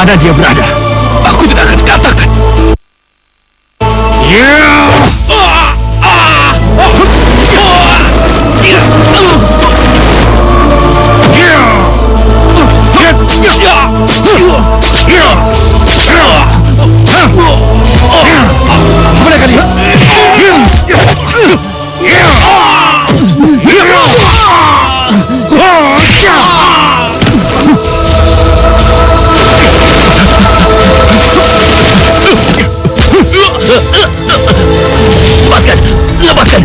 mana dia berada, aku tidak akan katakan. Mereka lihat. Lepaskan, lepaskan.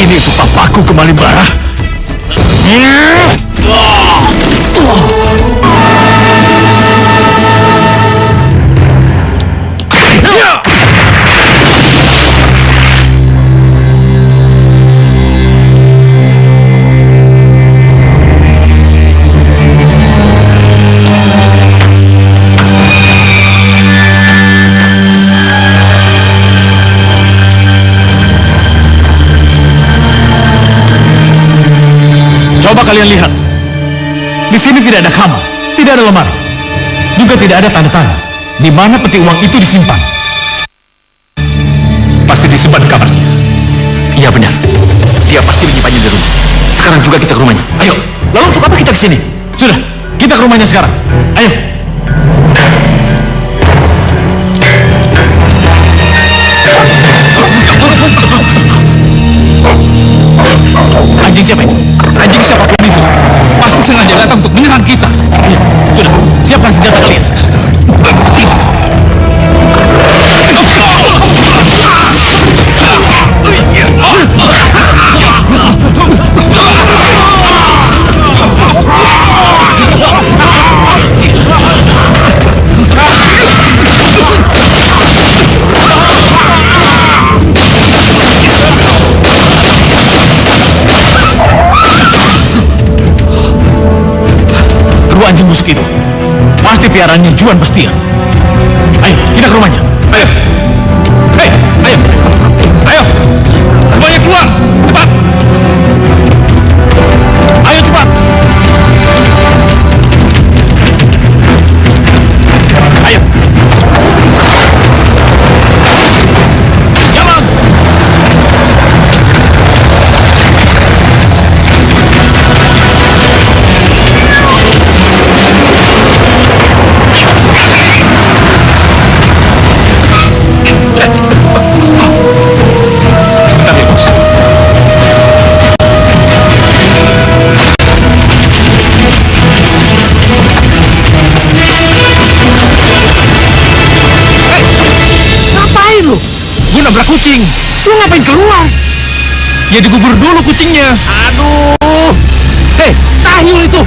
Ini papaku kembali marah. Coba kalian lihat. Di sini tidak ada kamar, tidak ada lemari, juga tidak ada tanda-tanda di mana peti uang itu disimpan. Pasti disimpan di kamarnya. Iya benar. Dia pasti menyimpannya di rumah. Sekarang juga kita ke rumahnya. Ayo. Lalu untuk apa kita ke sini? Sudah, kita ke rumahnya sekarang. Ayo. Anjing siapa itu? Anjing siapapun itu pasti sengaja datang untuk menyerang kita. Sudah, siapkan senjata kalian. Anjing busuk itu pasti piaraannya Juan Bastian. Ayo, kita ke rumahnya. Ayo. Hei, ayo. Ayo. Semuanya keluar, cepat. Ayo cepat. Ayo. Jalan. Nabrak kucing. Lu ngapain keluar? Ya digubur dulu kucingnya. Aduh. Hei, tahil itu.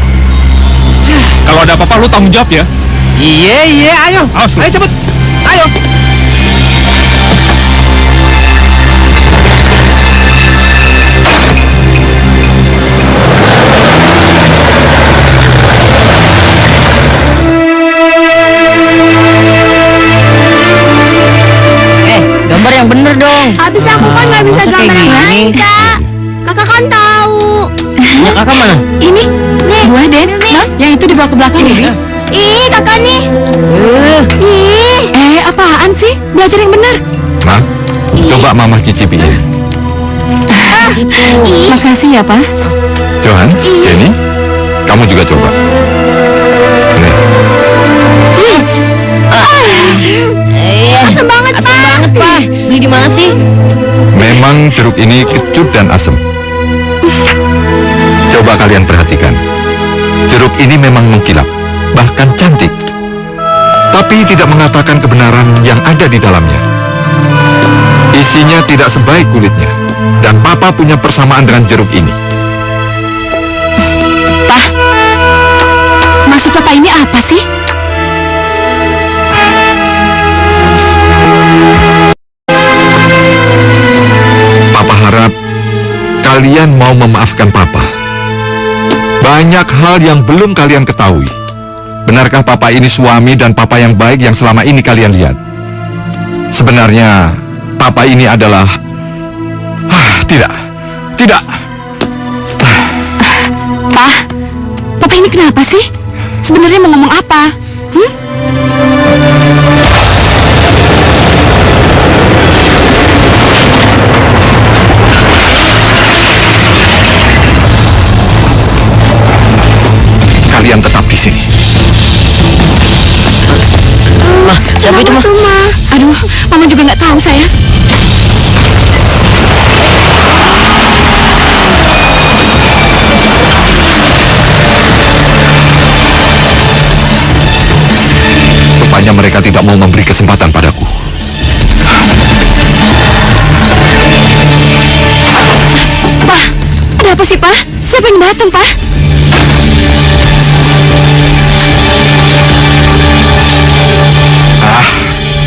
Kalau ada apa-apa lu tanggung jawab ya. Iya, ayo. Ayo cepet. Ayo. Gambar yang bener dong. Habis aku kan nggak bisa gambar yang lain, Kak. Kakak kan tahu. Ya, kakak mana? Ini, nih. Buah, Den. Non, yang itu dibawa ke belakang, Bibi. Ih, kakak nih. Apaan sih? Belajar yang benar. Ma, coba Mama cicipi ya. Makasih ya, Pak. Johan, Jenny, kamu juga coba. Nih. Asam banget, Pak. Beli di mana sih? Memang jeruk ini kecut dan asam. Coba kalian perhatikan. Jeruk ini memang mengkilap, bahkan cantik. Tapi tidak mengatakan kebenaran yang ada di dalamnya. Isinya tidak sebaik kulitnya. Dan Papa punya persamaan dengan jeruk ini. Pak, Maksud papa ini apa sih? Papa harap kalian mau memaafkan Papa. Banyak hal yang belum kalian ketahui. Benarkah Papa ini suami dan Papa yang baik yang selama ini kalian lihat? Sebenarnya Papa ini adalah... tidak. Pa, papa ini kenapa sih? Sebenarnya mau ngomong apa? Kalian tetap di sini. Ma, siapa itu, Ma? Aduh, mama juga nggak tahu sayang. Rupanya mereka tidak mau memberi kesempatan padaku. Pa, ada apa sih, Pa? Siapa yang datang, Pa?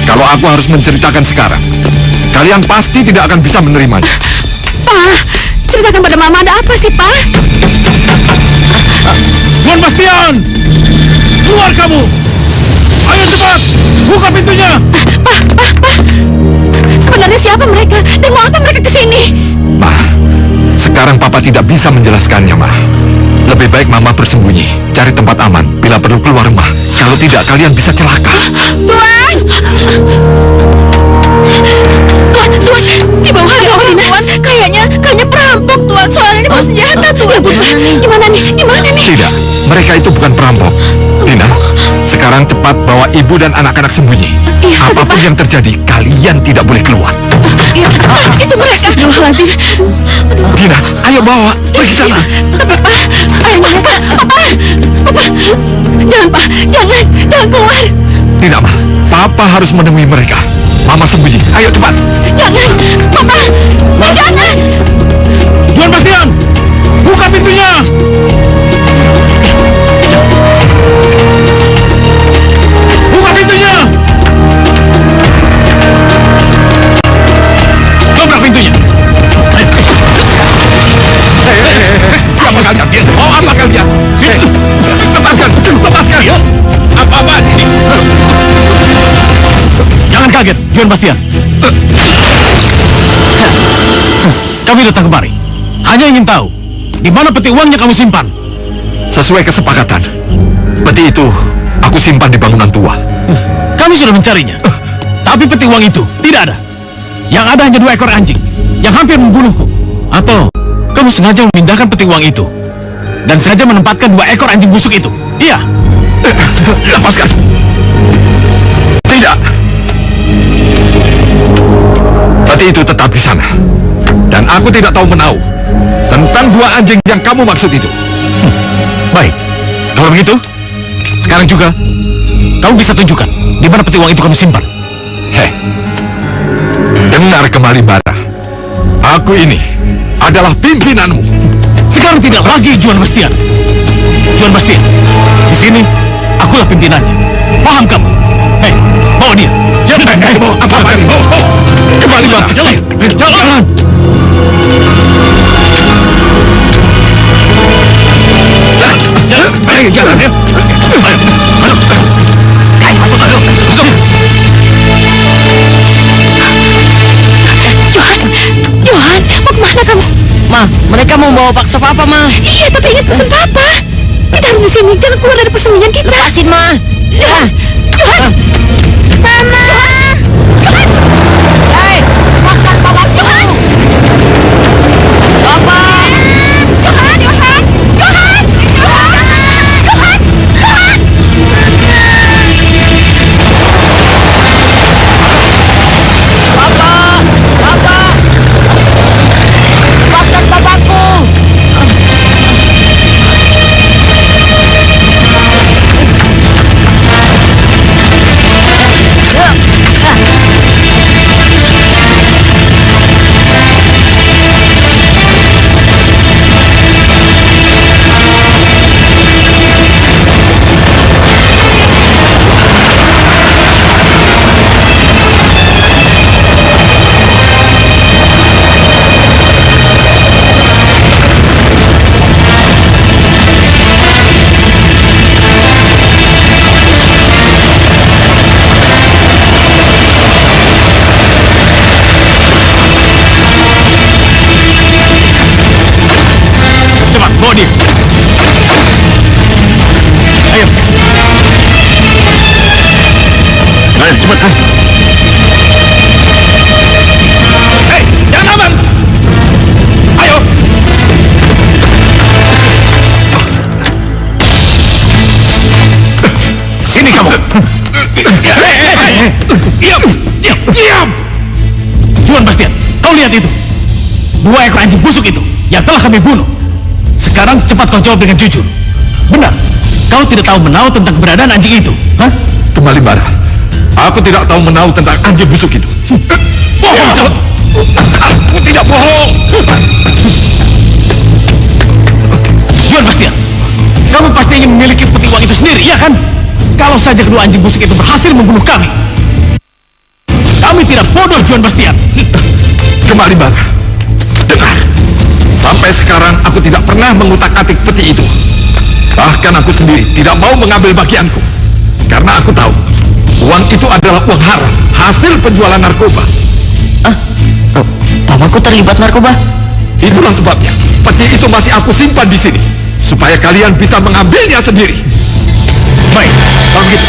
Kalau aku harus menceritakan sekarang, kalian pasti tidak akan bisa menerimanya. Pa, ceritakan pada mama ada apa sih, Pa? Tuan Bastian! Keluar kamu! Ayo cepat! Buka pintunya! Pa, sebenarnya siapa mereka? Dan mau apa mereka kesini? Ma, sekarang Papa tidak bisa menjelaskannya, Ma. Lebih baik Mama bersembunyi, cari tempat aman, bila perlu keluar rumah. Kalau tidak, kalian bisa celaka. Tuan! Tuan, di bawah ada orang, Tuan. Kayaknya perampok, Tuan. Soalnya ini bawa senjata, Tuan. Gimana nih? Tidak, mereka itu bukan perampok. Dina, sekarang cepat bawa ibu dan anak-anak sembunyi. Iya, Apapun yang terjadi, kalian tidak boleh keluar. Iya, itu mereka. Astagfirullahaladzim. Dina, ayo bawa, pergi sana. Papa. Jangan, Pak. Jangan keluar. Tidak, Ma. Papa harus menemui mereka. Mama sembunyi. Ayo cepat. Jangan, Papa. Jangan. Tuan Bastian! Buka pintunya! Buka pintunya! Dobrak pintunya! Siapa kalian? Mau apa kalian? Lepaskan! Apa-apaan ini? Jangan kaget, Tuan Bastian. Kami datang kemari hanya ingin tahu di mana peti uangnya kamu simpan. Sesuai kesepakatan, peti itu aku simpan di bangunan tua. Kami sudah mencarinya, tapi peti uang itu tidak ada. Yang ada hanya 2 ekor anjing yang hampir membunuhku. Atau kamu sengaja memindahkan peti uang itu dan sengaja menempatkan 2 ekor anjing busuk itu? Iya. Lepaskan! Tidak! Peti itu tetap di sana. Dan aku tidak tahu menahu tentang 2 anjing yang kamu maksud itu. Baik, kalau begitu, sekarang juga kamu bisa tunjukkan di mana peti uang itu kamu simpan. Heh, dengar kembali, Bara. Aku ini adalah pimpinanmu. Sekarang tidak lagi Juan Bastian. Juan Bastian, di sini akulah pimpinannya. Paham kamu? Hei, bawa dia. Bawa apa ini? Kembali, Bara. Jalan. Jalan ya. Ayo masuk, masuk. Johan, mau kemana kamu? Ma, mereka mau bawa paksa Papa, Ma. Iya, tapi ingat pesan Papa. Kita harus di sini, jangan keluar dari persembunyian kita. Lepasin, Ma. Johan, Mama. Johan, Hei, lepaskan papaku. Papa. Johan. Papa. Lepaskan papaku. Diam! Diam! Diam! Juan Bastian, kau lihat itu. 2 ekor anjing busuk itu yang telah kami bunuh. Sekarang cepat kau jawab dengan jujur. Benar, kau tidak tahu menahu tentang keberadaan anjing itu, hah? Kembali marah. Aku tidak tahu menahu tentang anjing busuk itu. Bohong kau! Aku tidak bohong. Juan Bastian, kamu pasti ingin memiliki peti uang itu sendiri, iya kan? Kalau saja kedua anjing busuk itu berhasil membunuh kami. Kami tidak bodoh, Juan Bastian. Kembali marah. Dengar. Sampai sekarang aku tidak pernah mengutak-atik peti itu. Bahkan aku sendiri tidak mau mengambil bagianku. Karena aku tahu uang itu adalah uang haram, hasil penjualan narkoba. Pamanku terlibat narkoba. Itulah sebabnya peti itu masih aku simpan di sini, supaya kalian bisa mengambilnya sendiri. Baik, kalau begitu,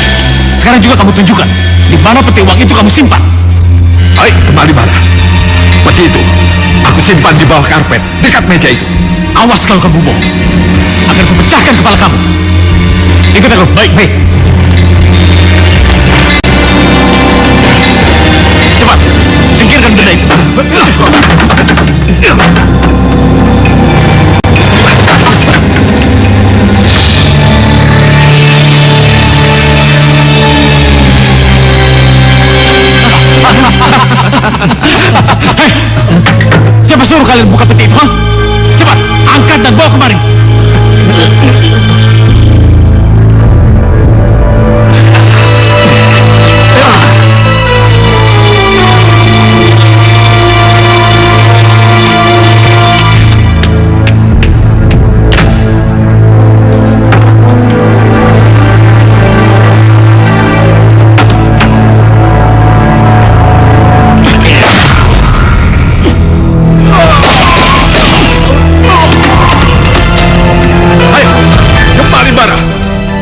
sekarang juga kamu tunjukkan di mana peti uang itu kamu simpan. Baik, kembali marah. Peti itu aku simpan di bawah karpet, dekat meja itu. Awas kalau kamu bohong, akan kupecahkan kepala kamu. Ikut aku. Baik, baik. Cepat, singkirkan benda itu. Hei, siapa suruh kalian buka peti itu, ha? Cepat, angkat dan bawa kemari.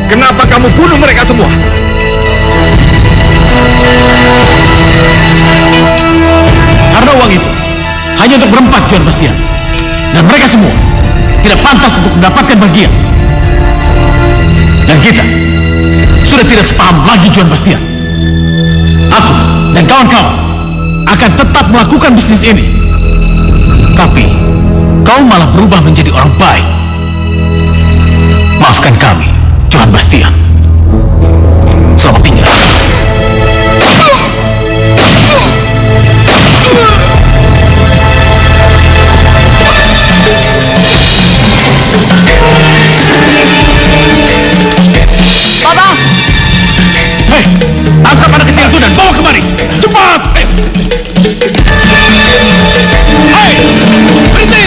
Kenapa kamu bunuh mereka semua? Karena uang itu hanya untuk berempat, Juan Bastian. Dan mereka semua tidak pantas untuk mendapatkan bagian. Dan kita sudah tidak sepaham lagi, Juan Bastian. Aku dan kawan-kawan akan tetap melakukan bisnis ini. Tapi kau malah berubah menjadi orang baik. Maafkan kami, Juan Bastian. Selamat tinggal. Papa! Hei, tangkap anak kecil itu dan bawa kemari. Cepat! Hei, berhenti!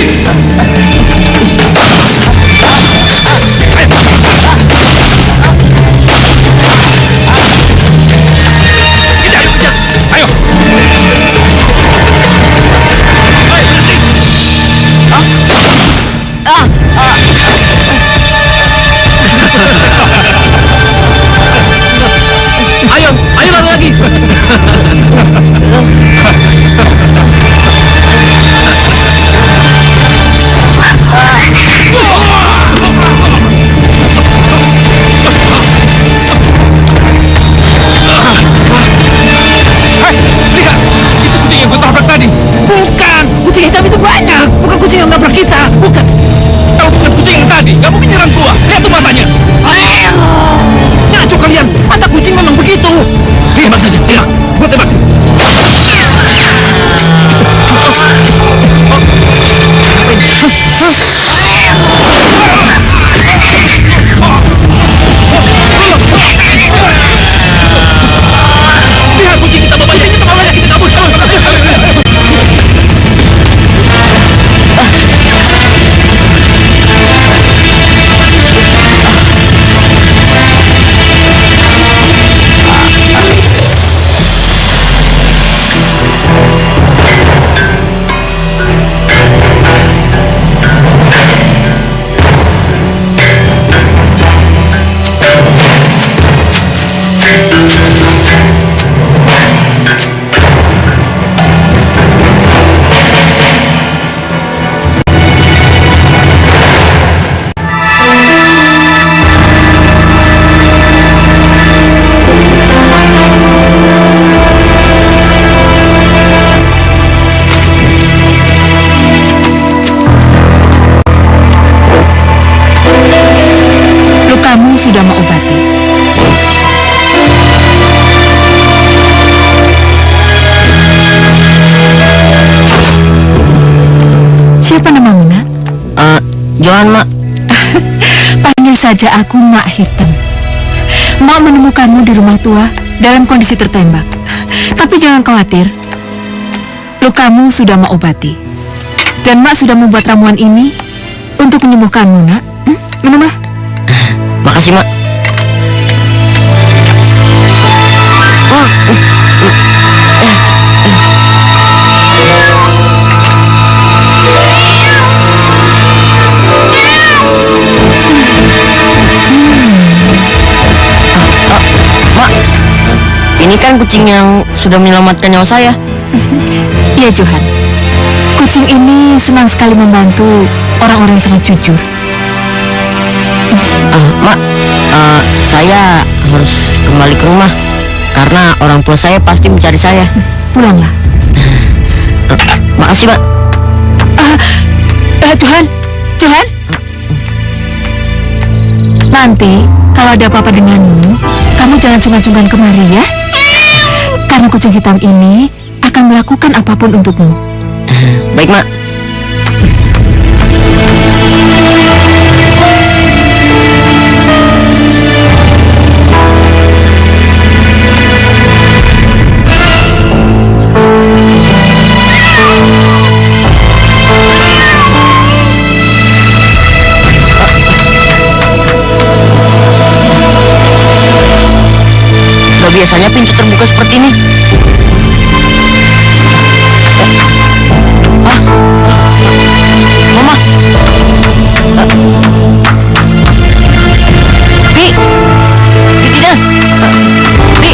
Kamu sudah mengobati. Siapa namamu, nak? Johan, Mak. Panggil saja aku Mak Hitam. Mak menemukanmu di rumah tua dalam kondisi tertembak. Tapi jangan khawatir, lukamu sudah Mak obati. Dan Mak sudah membuat ramuan ini untuk menyembuhkanmu, nak. Minumlah. Makasih, Mak. Mak, ini kan kucing yang sudah menyelamatkan nyawa saya. Iya, Johan. Kucing ini senang sekali membantu orang-orang yang sangat jujur. Mak, saya harus kembali ke rumah karena orang tua saya pasti mencari saya. Pulanglah. Makasih, Mak. Johan, Johan. Nanti kalau ada apa-apa denganmu, kamu jangan sungkan-sungkan kemari ya. Karena kucing hitam ini akan melakukan apapun untukmu. Baik, Mak. Gak biasanya pintu terbuka seperti ini. Mama. Bi. Bi tidak. Bi.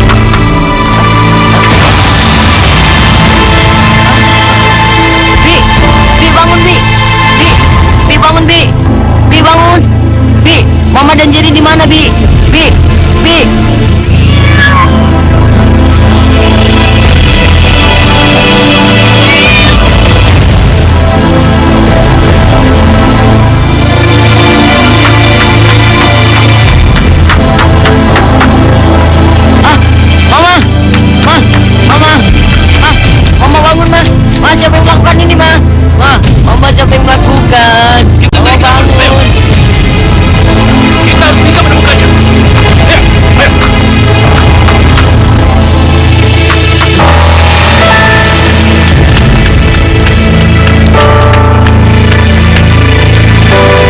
Bi. Bi bangun, Bi. Bi. Bi bangun, Bi. Bi bangun. Bi. Mama dan Jerry di mana, Bi? Bi. Bi. Siapa yang melakukan ini, Ma? Ma, Mama siapa yang melakukan? Mama bangun. Kita harus bisa menemukannya. Ayo, ayo.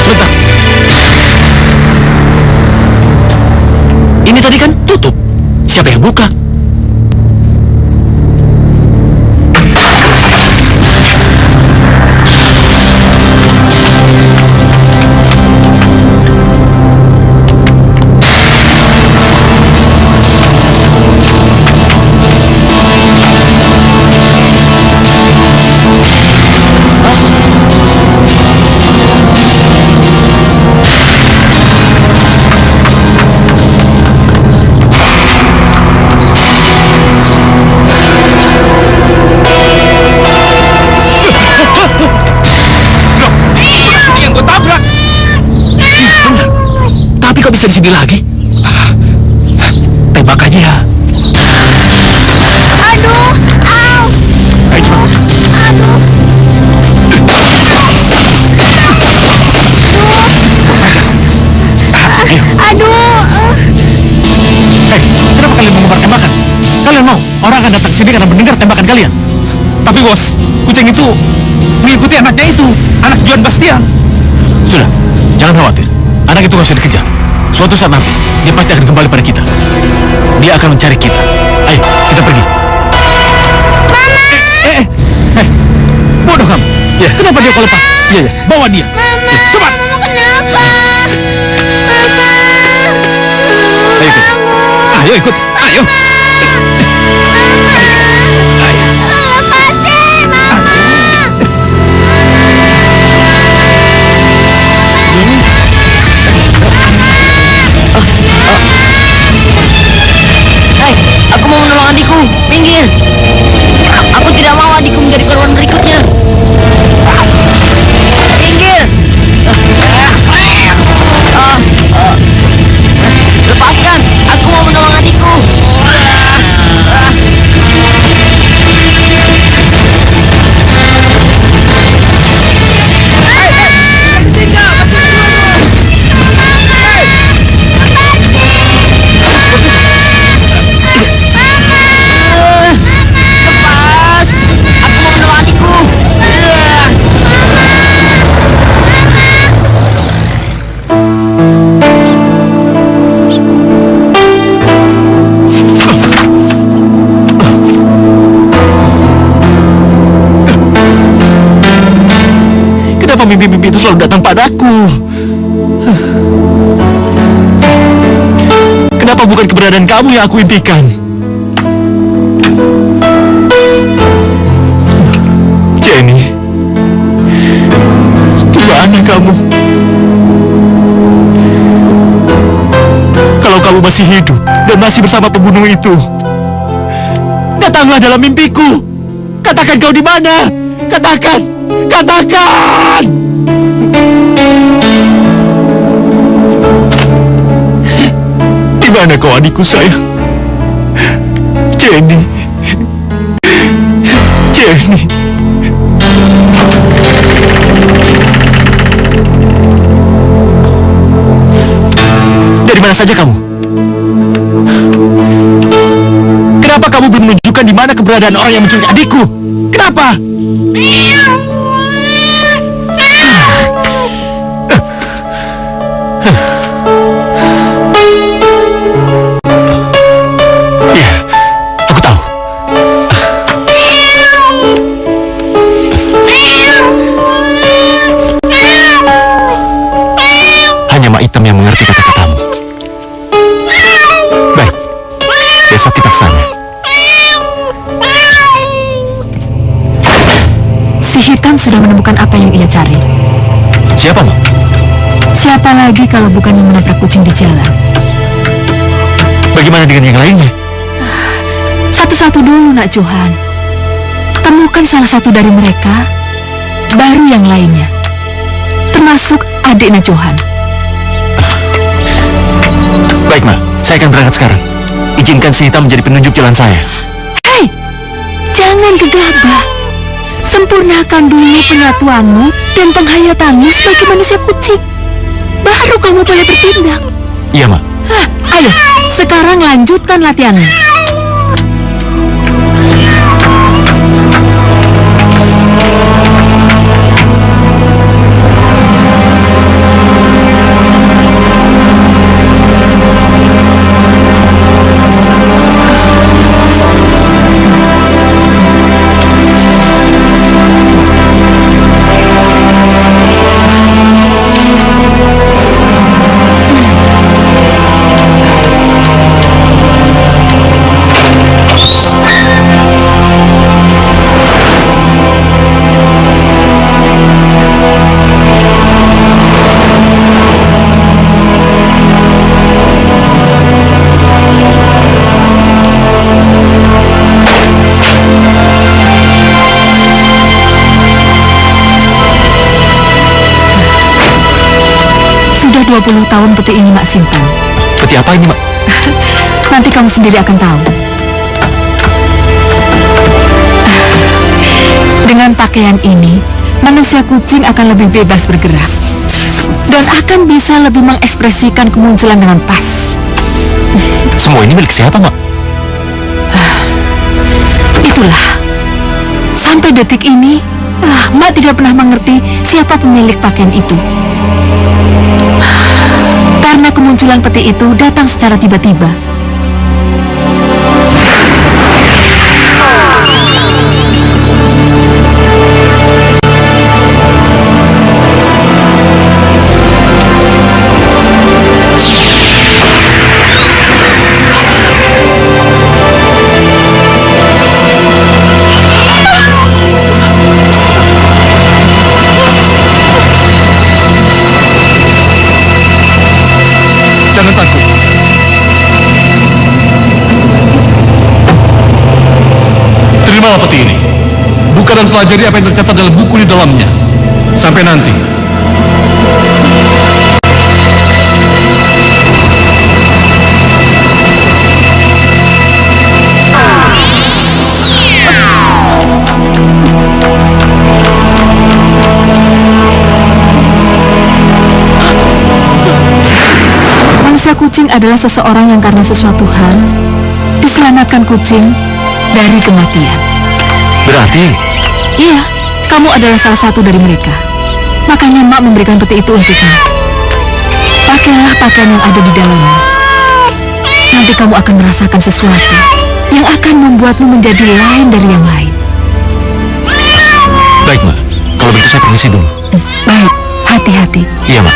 Sebentar. Ini tadi kan tutup. Siapa yang buka? Bisa di sini lagi? Tembakannya ya. Aduh, au. Ayo, Aduh. Aduh. kenapa kalian mengembar tembakan? Kalian mau orang akan datang sini karena mendengar tembakan kalian. Tapi bos, kucing itu mengikuti anaknya itu, anak Johan Bastian. Sudah, jangan khawatir. Anak itu nggak usah dikejar. Suatu saat nanti, dia pasti akan kembali pada kita. Dia akan mencari kita. Ayo, kita pergi. Mama! Bodoh kamu. Ya, kenapa dia kau lepas? Iya, ya, bawa dia. Mama, Ya, cepat. Mama kenapa? Mama. Ayo ikut. Ayo ikut. Ayo. Lepasin, Mama. Hei, aku mau menolong adikku. Minggir. Aku tidak mau adikku menjadi korban berikutnya. Minggir. Kenapa bukan keberadaan kamu yang aku impikan? Jenny, di mana kamu? Kalau kamu masih hidup dan masih bersama pembunuh itu, datanglah dalam mimpiku. Katakan kau di mana? Katakan! Katakan! Di mana kau, adikku sayang? Jenny. Jenny. Dari mana saja kamu? Kenapa kamu belum menunjukkan di mana keberadaan orang yang menculik adikku? Kenapa? Iya, aku tahu. Hanya Mak Hitam yang mengerti kata-katamu. Baik, besok kita ke sana. Si Hitam sudah menemukan apa yang ia cari. Siapa, Mak? Siapa lagi kalau bukan yang menabrak kucing di jalan? Bagaimana dengan yang lainnya? Satu-satu dulu, Nak Johan. Temukan salah satu dari mereka, baru yang lainnya. Termasuk adik Nak Johan. Baik, Mak. Saya akan berangkat sekarang. Izinkan si Hitam menjadi penunjuk jalan saya. Hei, jangan gegabah. Sempurnakan dulu penyatuanmu dan penghayatanmu sebagai manusia kucing. Baru kamu boleh bertindak. Iya, Mak. Hah, ayo, sekarang lanjutkan latihanmu. Sudah 20 tahun peti ini Mak simpan. Peti apa ini, Mak? Nanti kamu sendiri akan tahu. Dengan pakaian ini, manusia kucing akan lebih bebas bergerak dan akan bisa lebih mengekspresikan kemunculan dengan pas. Semua ini milik siapa, Mak? Itulah. Sampai detik ini, Mak tidak pernah mengerti siapa pemilik pakaian itu. Karena kemunculan peti itu datang secara tiba-tiba. Jangan takut. Terimalah peti ini. Buka dan pelajari apa yang tercatat dalam buku di dalamnya. Sampai nanti. Manusia kucing adalah seseorang yang karena sesuatu hal diselamatkan kucing dari kematian. Berarti Iya, kamu adalah salah satu dari mereka. Makanya Mak memberikan peti itu untukmu. Pakailah pakaian yang ada di dalamnya. Nanti kamu akan merasakan sesuatu yang akan membuatmu menjadi lain dari yang lain. baik, Mak. Kalau begitu saya permisi dulu. Baik, hati-hati. Iya, Mak.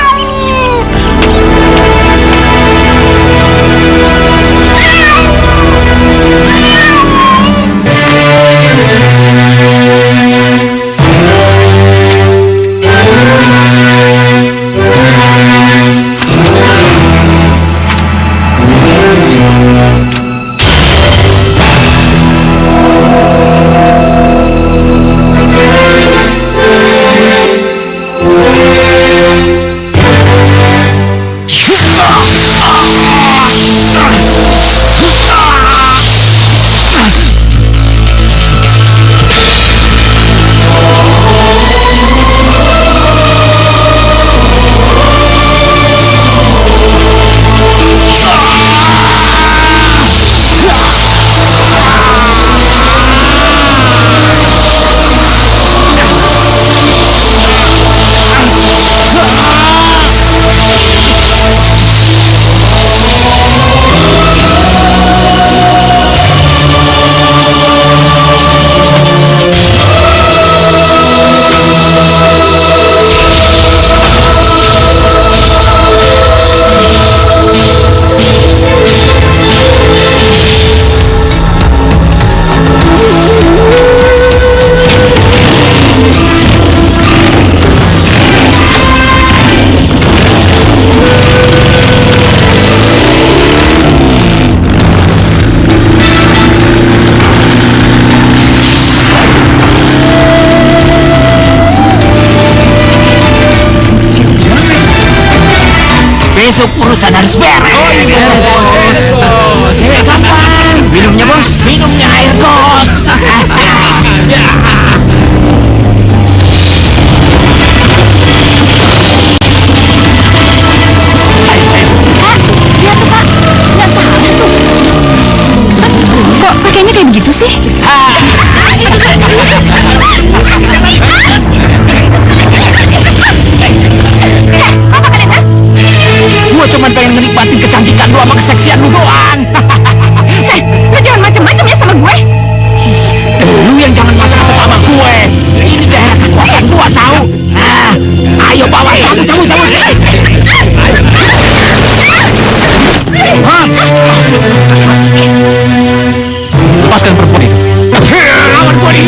besok urusan harus beres. Gampang. Minumnya bos? Minumnya air got. Kok pakainya kayak begitu sih? Gua cuman pengen menikmati kecantikan lu sama keseksian lu doang. Lu jangan macem-macem ya sama gue. Lu yang jangan macam-macam sama gue. Ini daerah kekuasaan gua tahu. Nah, ayo bawa cabut. Lepaskan perempuan itu. Lawan gua nih.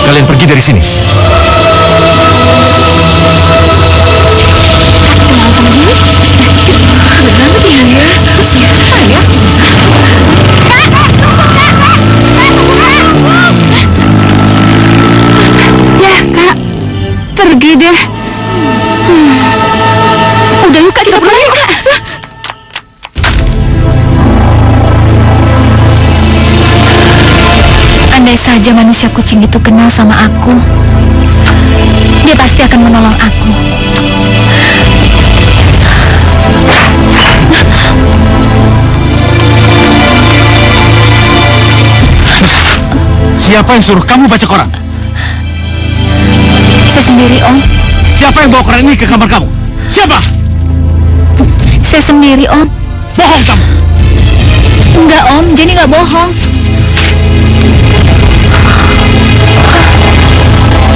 Kalian pergi dari sini. Siapa ya? Ya, Kak. Pergi deh. Udah yuk, Kak. Kita pulang yuk, Kak. Andai saja manusia kucing itu kenal sama aku, dia pasti akan menolong aku. Siapa yang suruh kamu baca koran? Saya sendiri, Om. Siapa yang bawa koran ini ke kamar kamu? Siapa? Saya sendiri, Om. Bohong kamu. Enggak, Om. Jenny nggak bohong.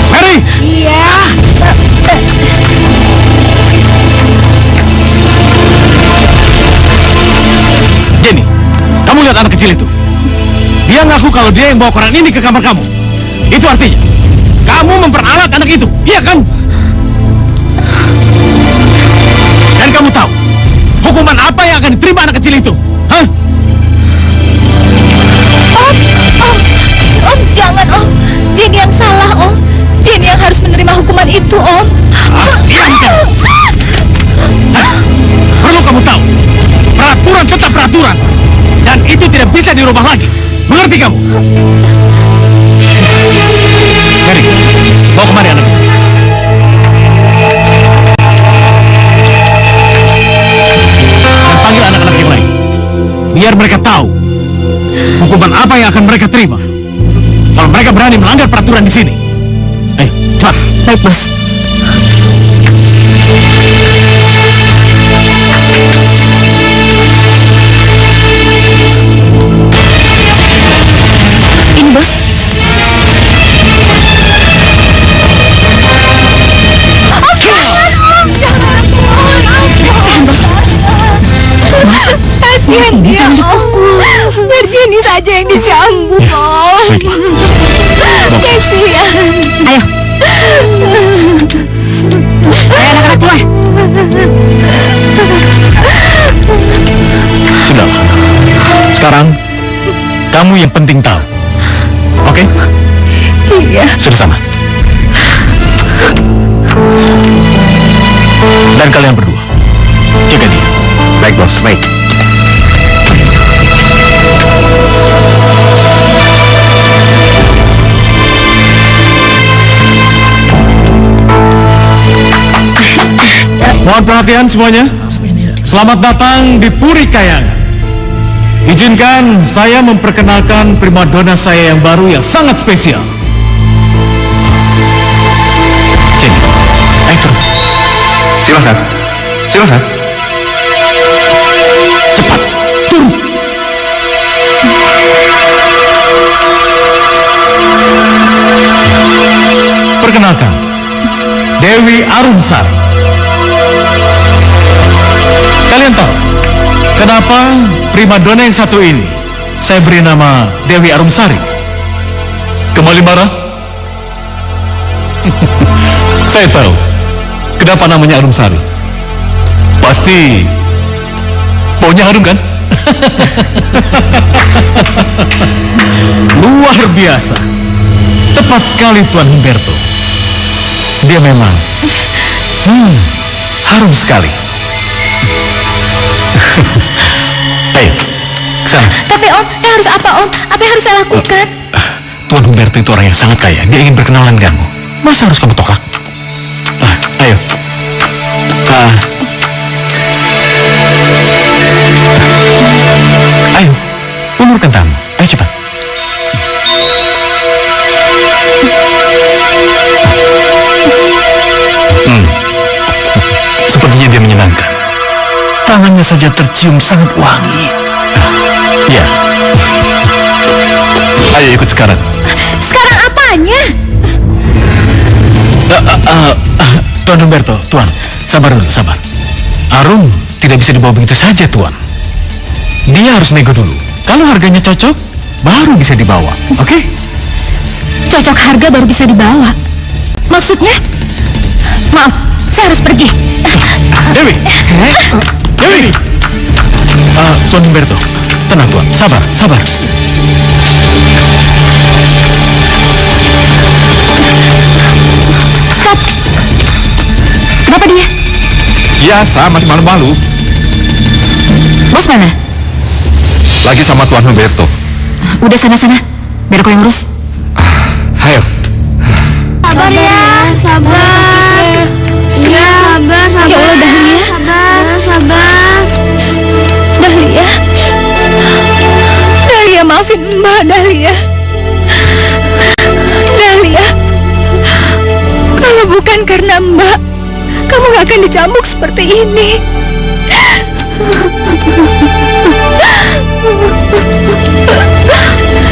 Mary! Iya. Jenny, kamu lihat anak kecil itu? Dia ngaku kalau dia yang bawa koran ini ke kamar kamu. Itu artinya kamu memperalat anak itu, iya kan? Dan kamu tahu hukuman apa yang akan diterima anak kecil itu? Hah? Om, jangan, Om. Jenny yang salah, Om. Jenny yang harus menerima hukuman itu, Om. Diam kamu! Perlu kamu tahu, peraturan tetap peraturan, dan itu tidak bisa dirubah lagi. Mengerti kamu? Mary, bawa kemari anak itu. Dan panggil anak-anak yang lain, biar mereka tahu hukuman apa yang akan mereka terima kalau mereka berani melanggar peraturan di sini. Ayo, cepat. Baik, Bos. Ini, Bos. Kasihan dia, Om. Biar Jenny saja yang dicambuk, Om. Kasihan. Ayo. Ayo anak-anak keluar. Sudahlah. Sekarang kamu yang penting tahu. Oke? Iya. Sudah sama. Dan kalian berdua jaga dia. Baik, Bos. Baik. Mohon perhatian semuanya. Selamat datang di Puri Kayangan. Izinkan saya memperkenalkan primadona saya yang baru yang sangat spesial. Silakan. Silakan. Cepat, turun. Perkenalkan, Dewi Arumsari. Kalian tahu kenapa primadona yang satu ini saya beri nama Dewi Arumsari? Kembali marah? Saya tahu kenapa namanya Arumsari. Pasti baunya harum kan? Luar biasa. Tepat sekali Tuan Humberto. Dia memang harum sekali. Ayo, ke sana. Tapi Om, saya harus apa Om? Apa yang harus saya lakukan? Tuan Humberto itu orang yang sangat kaya. Dia ingin berkenalan denganmu. Masa harus kamu tolak? Ayo. Ayo, ulurkan tanganmu. Ayo cepat. Sepertinya dia menyenangkan. Tangannya saja tercium sangat wangi. Ya. Ayo ikut sekarang. Sekarang apanya? Tuan Humberto, Tuan, sabar dulu, sabar. Arum tidak bisa dibawa begitu saja, Tuan. Dia harus nego dulu. Kalau harganya cocok, baru bisa dibawa. Oke? Cocok harga baru bisa dibawa. Maksudnya? Maaf, saya harus pergi. Dewi! Dewi! Tuan Humberto, tenang Tuan, sabar, sabar. Stop. Kenapa dia? Biasa, masih malu-malu. Bos mana? Lagi sama Tuan Humberto. Udah sana-sana, biar aku yang urus. Ayo. Sabar ya, sabar. Ya, sabar, sabar. Ya Allah, Dahlia. Sabar, sabar. Dahlia. Dahlia, maafin Mbak, Dahlia. Dahlia. Kalau bukan karena Mbak, kamu gak akan dicambuk seperti ini.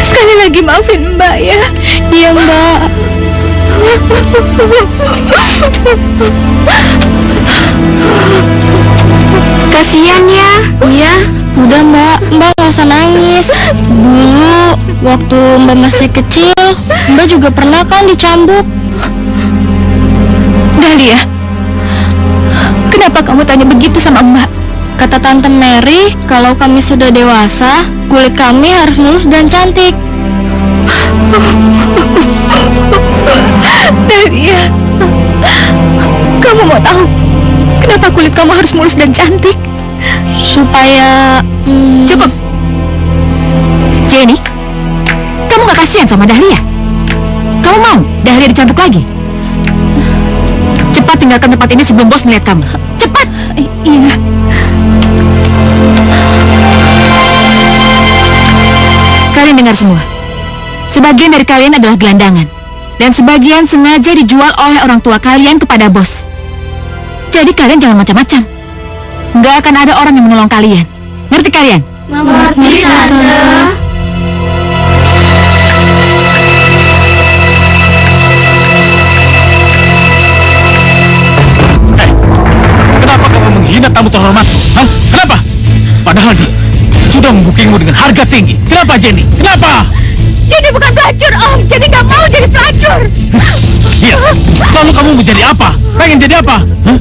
Sekali lagi maafin Mbak ya. Iya Mbak. Kasian ya. Iya. Udah Mbak, Mbak gak usah nangis. Dulu waktu Mbak masih kecil, Mbak juga pernah kan dicambuk. Dahlia, kenapa kamu tanya begitu sama Mbak? Kata Tante Mary, kalau kami sudah dewasa, kulit kami harus mulus dan cantik. Dahlia, kamu mau tahu kenapa kulit kamu harus mulus dan cantik? Supaya... Cukup. Jenny, kamu gak kasihan sama Dahlia? Kamu mau Dahlia dicambuk lagi? Cepat tinggalkan tempat ini sebelum bos melihat kamu. Cepat! Iya. Kalian dengar semua. Sebagian dari kalian adalah gelandangan. Dan sebagian sengaja dijual oleh orang tua kalian kepada bos. Jadi kalian jangan macam-macam. Nggak akan ada orang yang menolong kalian. Ngerti kalian? Mengerti, Tante. Kenapa kamu menghina tamu terhormat? Hah? Kenapa? Padahal dia sudah membukingmu dengan harga tinggi. Kenapa, Jenny? Kenapa? Jenny bukan pelacur, Om. Jenny nggak mau jadi pelacur. Iya. Lalu kamu mau jadi apa? Pengen jadi apa? Hah?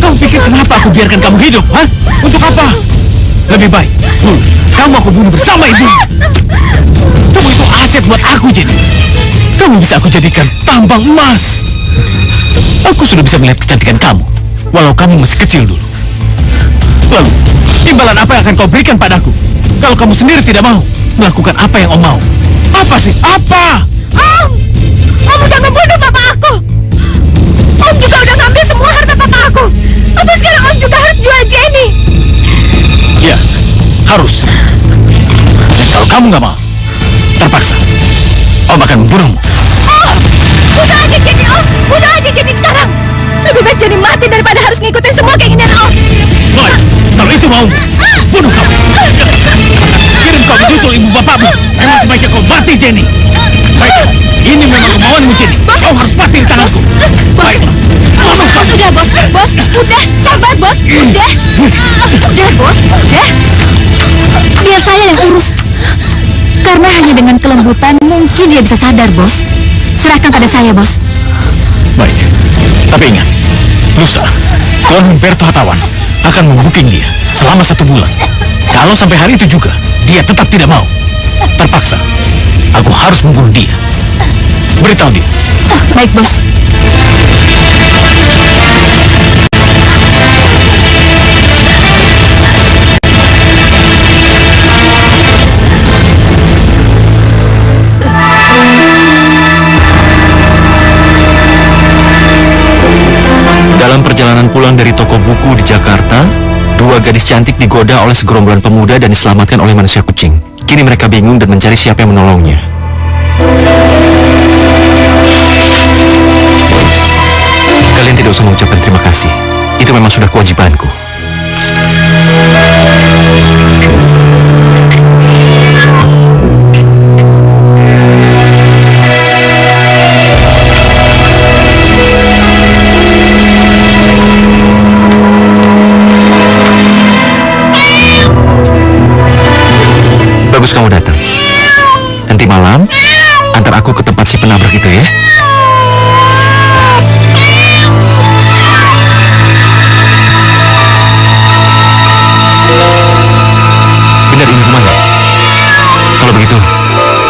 Kamu pikir kenapa aku biarkan kamu hidup? Hah? Untuk apa? Lebih baik kamu aku bunuh bersama ibu. Kamu itu aset buat aku, Jenny. Kamu bisa aku jadikan tambang emas. Aku sudah bisa melihat kecantikan kamu, walau kamu masih kecil dulu. Lalu, imbalan apa yang akan kau berikan padaku kalau kamu sendiri tidak mau melakukan apa yang Om mau? Apa sih? Apa? Om! Om udah membunuh papa aku. Om juga udah ngambil semua harta papa aku. Apa sekarang Om juga harus jual Jenny? Ya, harus. Dan kalau kamu nggak mau, terpaksa, Om akan membunuhmu. Om! Bunuh aja Jenny, Om! Bunuh aja Jenny sekarang! Lebih baik Jenny mati daripada harus ngikutin semua keinginan Om. Baik, kalau itu mau, bunuh kau. Kirim kau menyusul ibu bapakmu. Memang sebaiknya kau mati, Jenny. Baik, ini memang kemauanmu, Jenny. Kau harus mati di tanganku. Baiklah. Bos, udah bos, udah, sabar bos, udah, bos, udah. Biar saya yang urus. Karena hanya dengan kelembutan mungkin dia bisa sadar, bos. Serahkan pada saya, bos. Baik, tapi ingat, lusa, Tuan Humberto Hattawan akan membuking dia selama 1 bulan. Kalau sampai hari itu juga dia tetap tidak mau, terpaksa aku harus membunuh dia. Beritahu dia. Baik, bos. Dalam perjalanan pulang dari toko buku di Jakarta, 2 gadis cantik digoda oleh segerombolan pemuda dan diselamatkan oleh manusia kucing. Kini mereka bingung dan mencari siapa yang menolongnya. Kalian tidak usah mengucapkan terima kasih. Itu memang sudah kewajibanku. Bagus kamu datang. Nanti malam, antar aku ke tempat si penabrak itu ya. Benar ini rumahnya. Kalau begitu,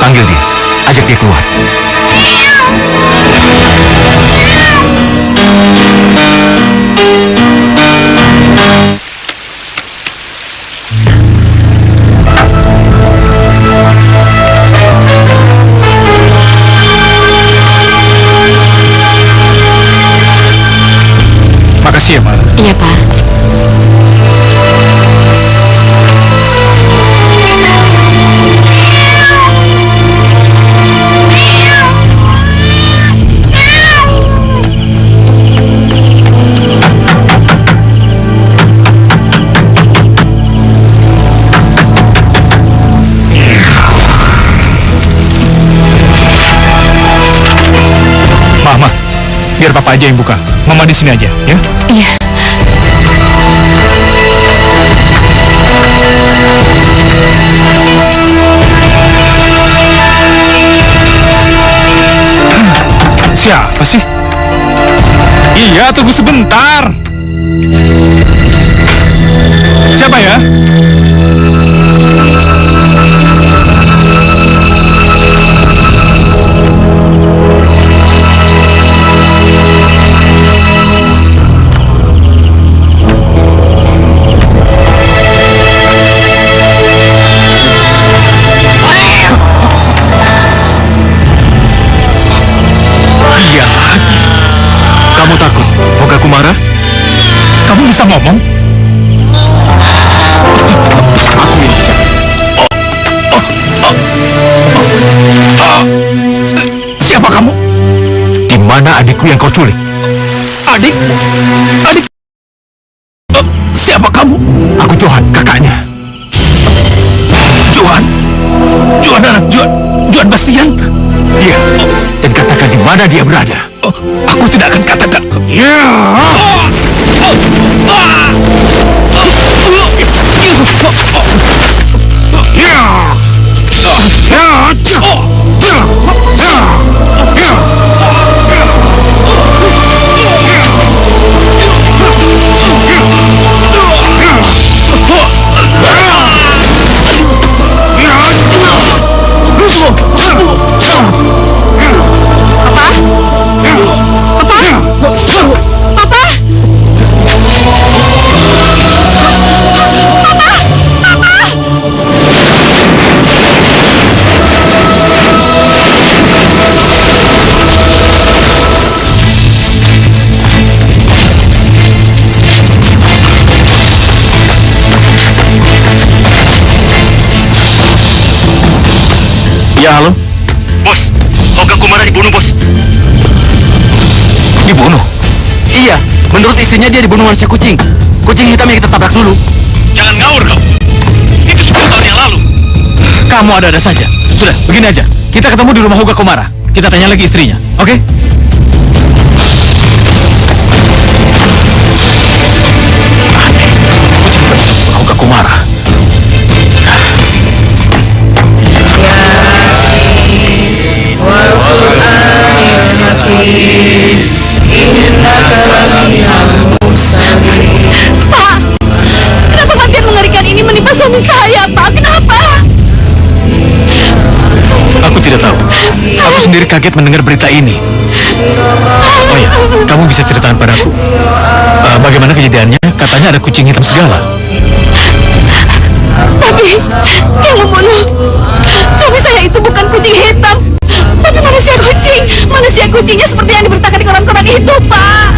panggil dia. Ajak dia keluar. Makasih ya, Mar. Iya, Pak. Mama, biar papa aja yang buka. Mama di sini aja, ya. Iya. Siapa sih? Iya, tunggu sebentar. Siapa ya? Kamu takut, Oga Kumara? Kamu bisa ngomong? Aku yang bicara. Siapa kamu? Di mana adikku yang kau culik? Adik? Adik? Siapa kamu? Aku Johan, kakaknya. Johan? Johan anak Johan Bastian? Iya. Dan katakan di mana dia berada. Aku tidak akan katakan. Ya. Ya, halo? Bos, Oga Kumara dibunuh, bos. Dibunuh? Iya, Menurut istrinya dia dibunuh manusia kucing. Kucing hitam yang kita tabrak dulu. Jangan ngawur kau. Itu 10 tahun yang lalu. Kamu ada-ada saja. Sudah, begini aja. Kita ketemu di rumah Huga Komara. Kita tanya lagi istrinya, oke? Aneh. Kucing hitam dibunuh Huga Komara. Pak, kenapa kematian mengerikan ini menimpa suami saya, Pak? Kenapa? Aku tidak tahu. Aku sendiri kaget mendengar berita ini. Oh ya, kamu bisa ceritakan padaku. Bagaimana kejadiannya? Katanya ada kucing hitam segala. Tapi yang membunuh suami saya itu bukan kucing hitam, tapi manusia kucing. Manusia kucingnya seperti yang diberitakan di koran-koran itu, Pak.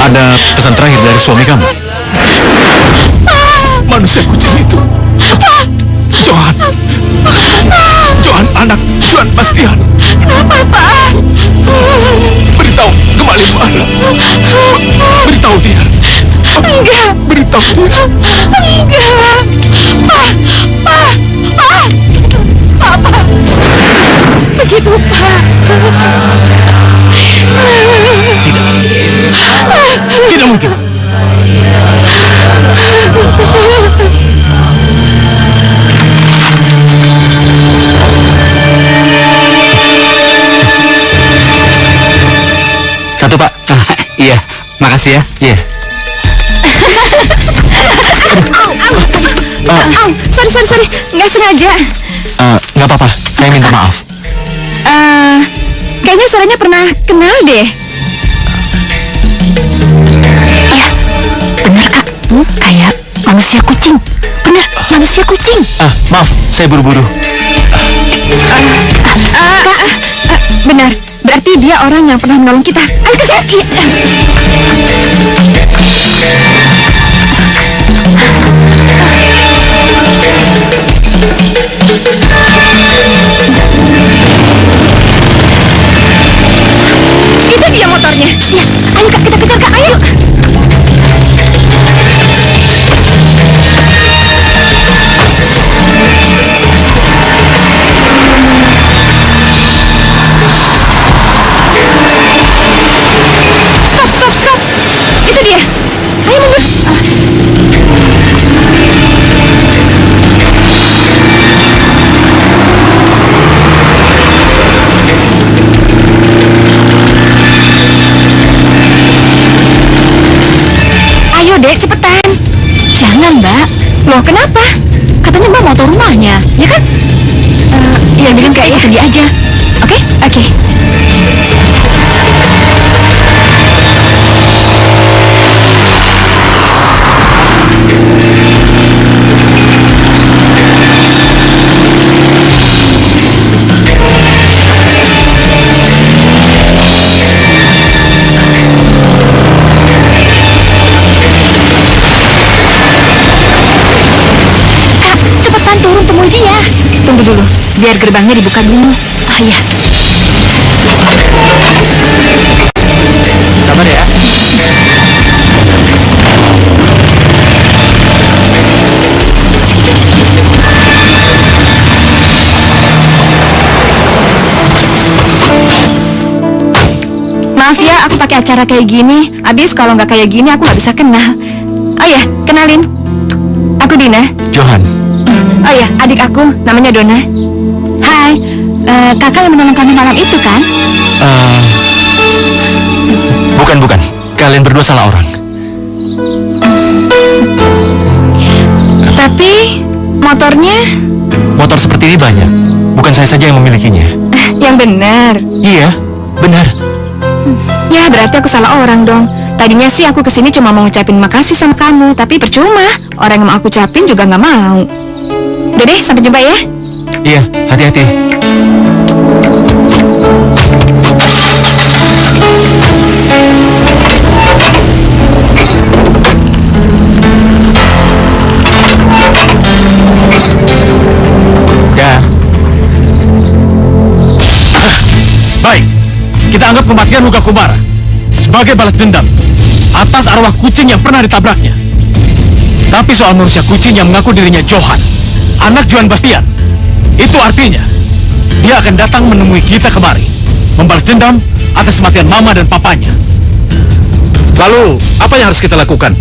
Ada pesan terakhir dari suami kamu. Manusia kucing itu. Johan. Johan, anak Johan Bastian. Kenapa, Pak? Beritahu kembali mana. Beritahu dia. Enggak. Beritahu dia. Enggak. Pak. Begitu, Pak. Tidak mungkin. Satu, Pak. Iya, makasih ya. Iya. Sorry. Nggak sengaja. Nggak apa-apa. Saya minta maaf. Kayaknya suaranya pernah kenal deh. Iya, benar, Kak. Kayak manusia kucing. Benar, manusia kucing. Maaf, saya buru-buru. Kak, benar. Berarti dia orang yang pernah menolong kita. Ayo kejar. Itu dia motornya. Ya, ayo Kak, kita kejar, Kak. Ayo. Stop. Itu dia. Ayo mundur. Ayo, Dek, cepetan. Jangan, Mbak. Loh, kenapa? Katanya Mbak mau tahu rumahnya, ya kan? Ya, bilang kayak ikutin dia aja. Oke? Oke. Turun temui dia. Tunggu dulu, biar gerbangnya dibuka dulu. Iya. Sabar ya. Maaf ya, aku pakai acara kayak gini. Abis kalau nggak kayak gini, aku nggak bisa kenal. Oh ya, kenalin. Aku Dina. Johan. Oh ya, adik aku, namanya Donna. Hai, kakak yang menolong kami malam itu kan? Bukan. Kalian berdua salah orang. Tapi motornya Motor seperti ini banyak. Bukan saya saja yang memilikinya. yang benar. Iya, benar. Ya, berarti aku salah orang dong. Tadinya sih aku kesini cuma mau ngucapin makasih sama kamu, tapi percuma. Orang yang mau aku ucapin juga nggak mau. Udah deh, sampai jumpa ya. Iya, hati-hati. Ya. Baik, kita anggap kematian Huga Komara sebagai balas dendam atas arwah kucing yang pernah ditabraknya. Tapi soal manusia kucing yang mengaku dirinya Johan, anak Johan Bastian, itu artinya dia akan datang menemui kita kemari, membalas dendam atas kematian mama dan papanya. Lalu, apa yang harus kita lakukan?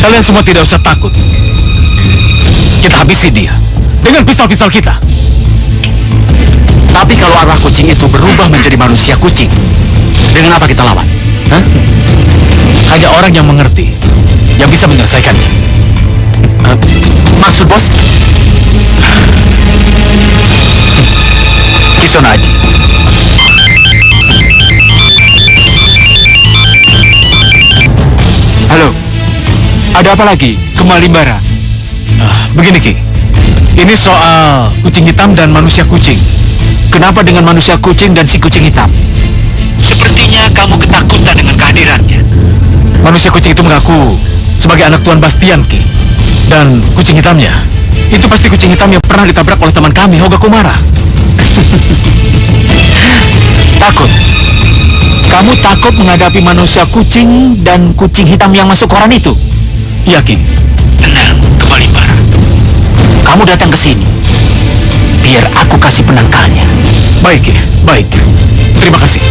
Kalian semua tidak usah takut. Kita habisi dia dengan pistol-pistol kita. Tapi kalau arwah kucing itu berubah menjadi manusia kucing, dengan apa kita lawan? Hah? Hanya orang yang mengerti yang bisa menyelesaikannya. Maksud bos? Kisonaji. Halo, ada apa lagi? Kembali Bara. Begini Ki, ini soal kucing hitam dan manusia kucing. Kenapa dengan manusia kucing dan si kucing hitam? Sepertinya kamu ketakutan dengan kehadirannya. Manusia kucing itu mengaku sebagai anak Tuan Bastian Ki. Dan kucing hitamnya, itu pasti kucing hitam yang pernah ditabrak oleh teman kami, Hoga Kumara. Takut? Kamu takut menghadapi manusia kucing dan kucing hitam yang masuk koran itu? Iya Ki. Tenang, kembali Bara. Kamu datang ke sini, biar aku kasih penangkalnya. Baik Ki, baik. Terima kasih.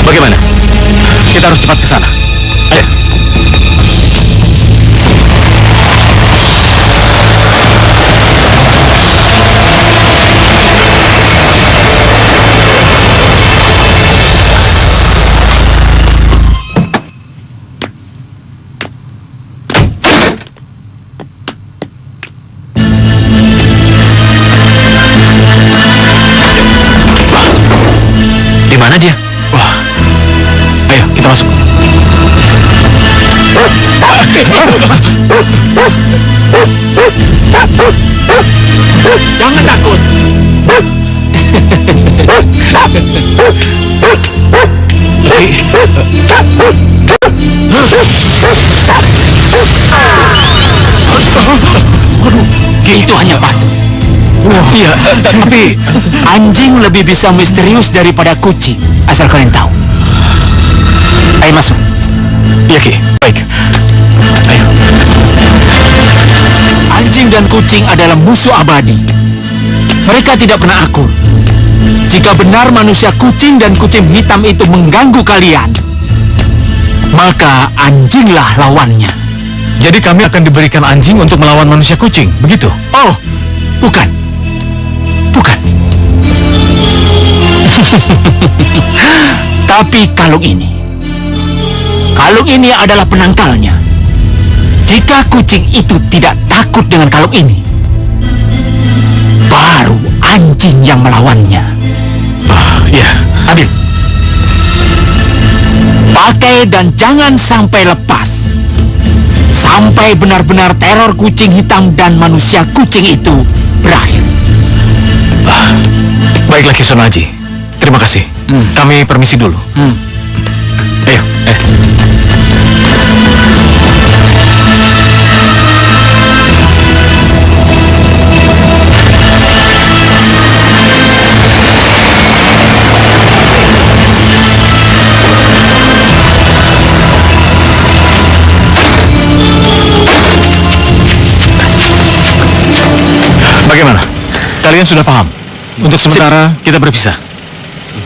Bagaimana? Kita harus cepat ke sana. Ayo. Di mana dia? Wah. Ayo, kita masuk. Jangan takut. Waduh, itu hanya batu. Iya, tapi Anjing lebih bisa misterius daripada kucing, asal kalian tahu. Ayo masuk. iya Ki, baik. Ayo. Anjing dan kucing adalah musuh abadi. Mereka tidak pernah akur. Jika benar manusia kucing dan kucing hitam itu mengganggu kalian, maka anjinglah lawannya. Jadi kami akan diberikan anjing untuk melawan manusia kucing, begitu? Oh, bukan. Bukan. Tapi kalung ini adalah penangkalnya. Jika kucing itu tidak takut dengan kalung ini, baru anjing yang melawannya. Iya. Ambil. Pakai dan jangan sampai lepas. Sampai benar-benar teror kucing hitam dan manusia kucing itu berakhir. Baiklah Kisonaji. Terima kasih. Kami permisi dulu. Ayo. Bagaimana? Kalian sudah paham? Untuk sementara kita berpisah.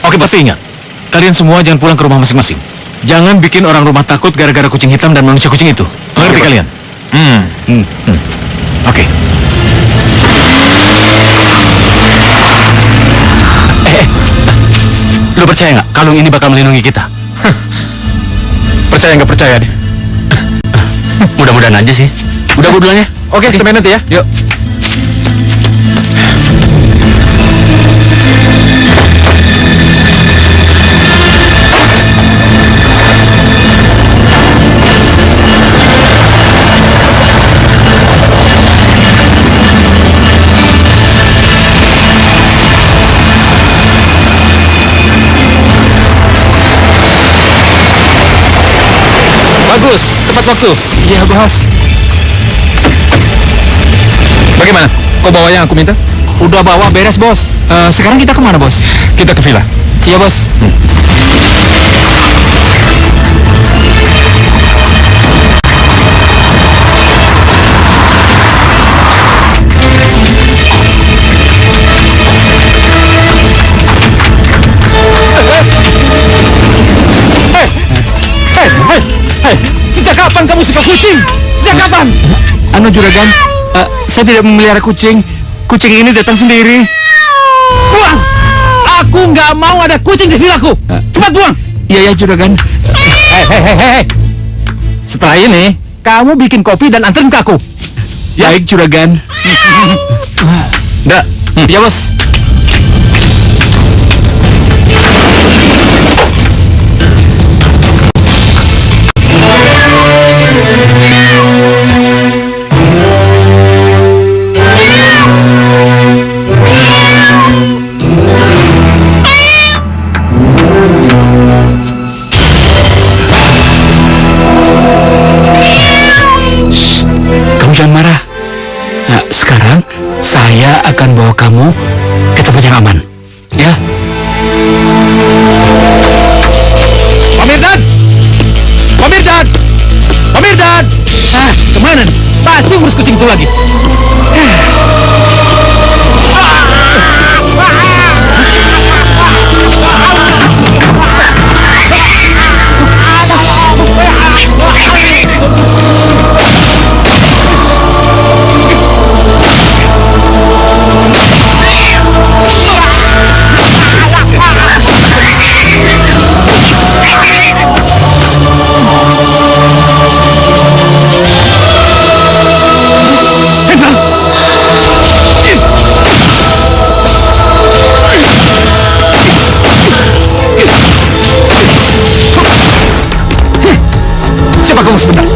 Oke, pasti ingat. Kalian semua jangan pulang ke rumah masing-masing. Jangan bikin orang rumah takut gara-gara kucing hitam dan manusia kucing itu. Mengerti kalian? Oke. Lu percaya nggak kalung ini bakal melindungi kita? Percaya nggak percaya deh. Mudah-mudahan aja sih. Udah gue duluan ya. Oke, sampai nanti ya. Yuk. Bagus, tepat waktu. Iya bos. Bagaimana? Kau bawa yang aku minta? Udah bawa beres, Bos. Sekarang kita kemana, Bos? Kita ke villa. Iya, Bos. Hei, sejak kapan kamu suka kucing? Sejak kapan? Anu Juragan, saya tidak memelihara kucing. Kucing ini datang sendiri. Buang! Aku nggak mau ada kucing di villaku. Cepat buang! Iya ya Juragan. Hei. Setelah ini, kamu bikin kopi dan anterin ke aku. Baik Juragan. Nggak. Ya Bos. Kamu jangan marah. Nah, sekarang saya akan bawa kamu ke tempat yang aman. Ya. Pak Mirdad! Pak Mirdad! Pak Mirdad! Kemana nih? Pasti ngurus kucing itu lagi. Siapa kamu sebenarnya?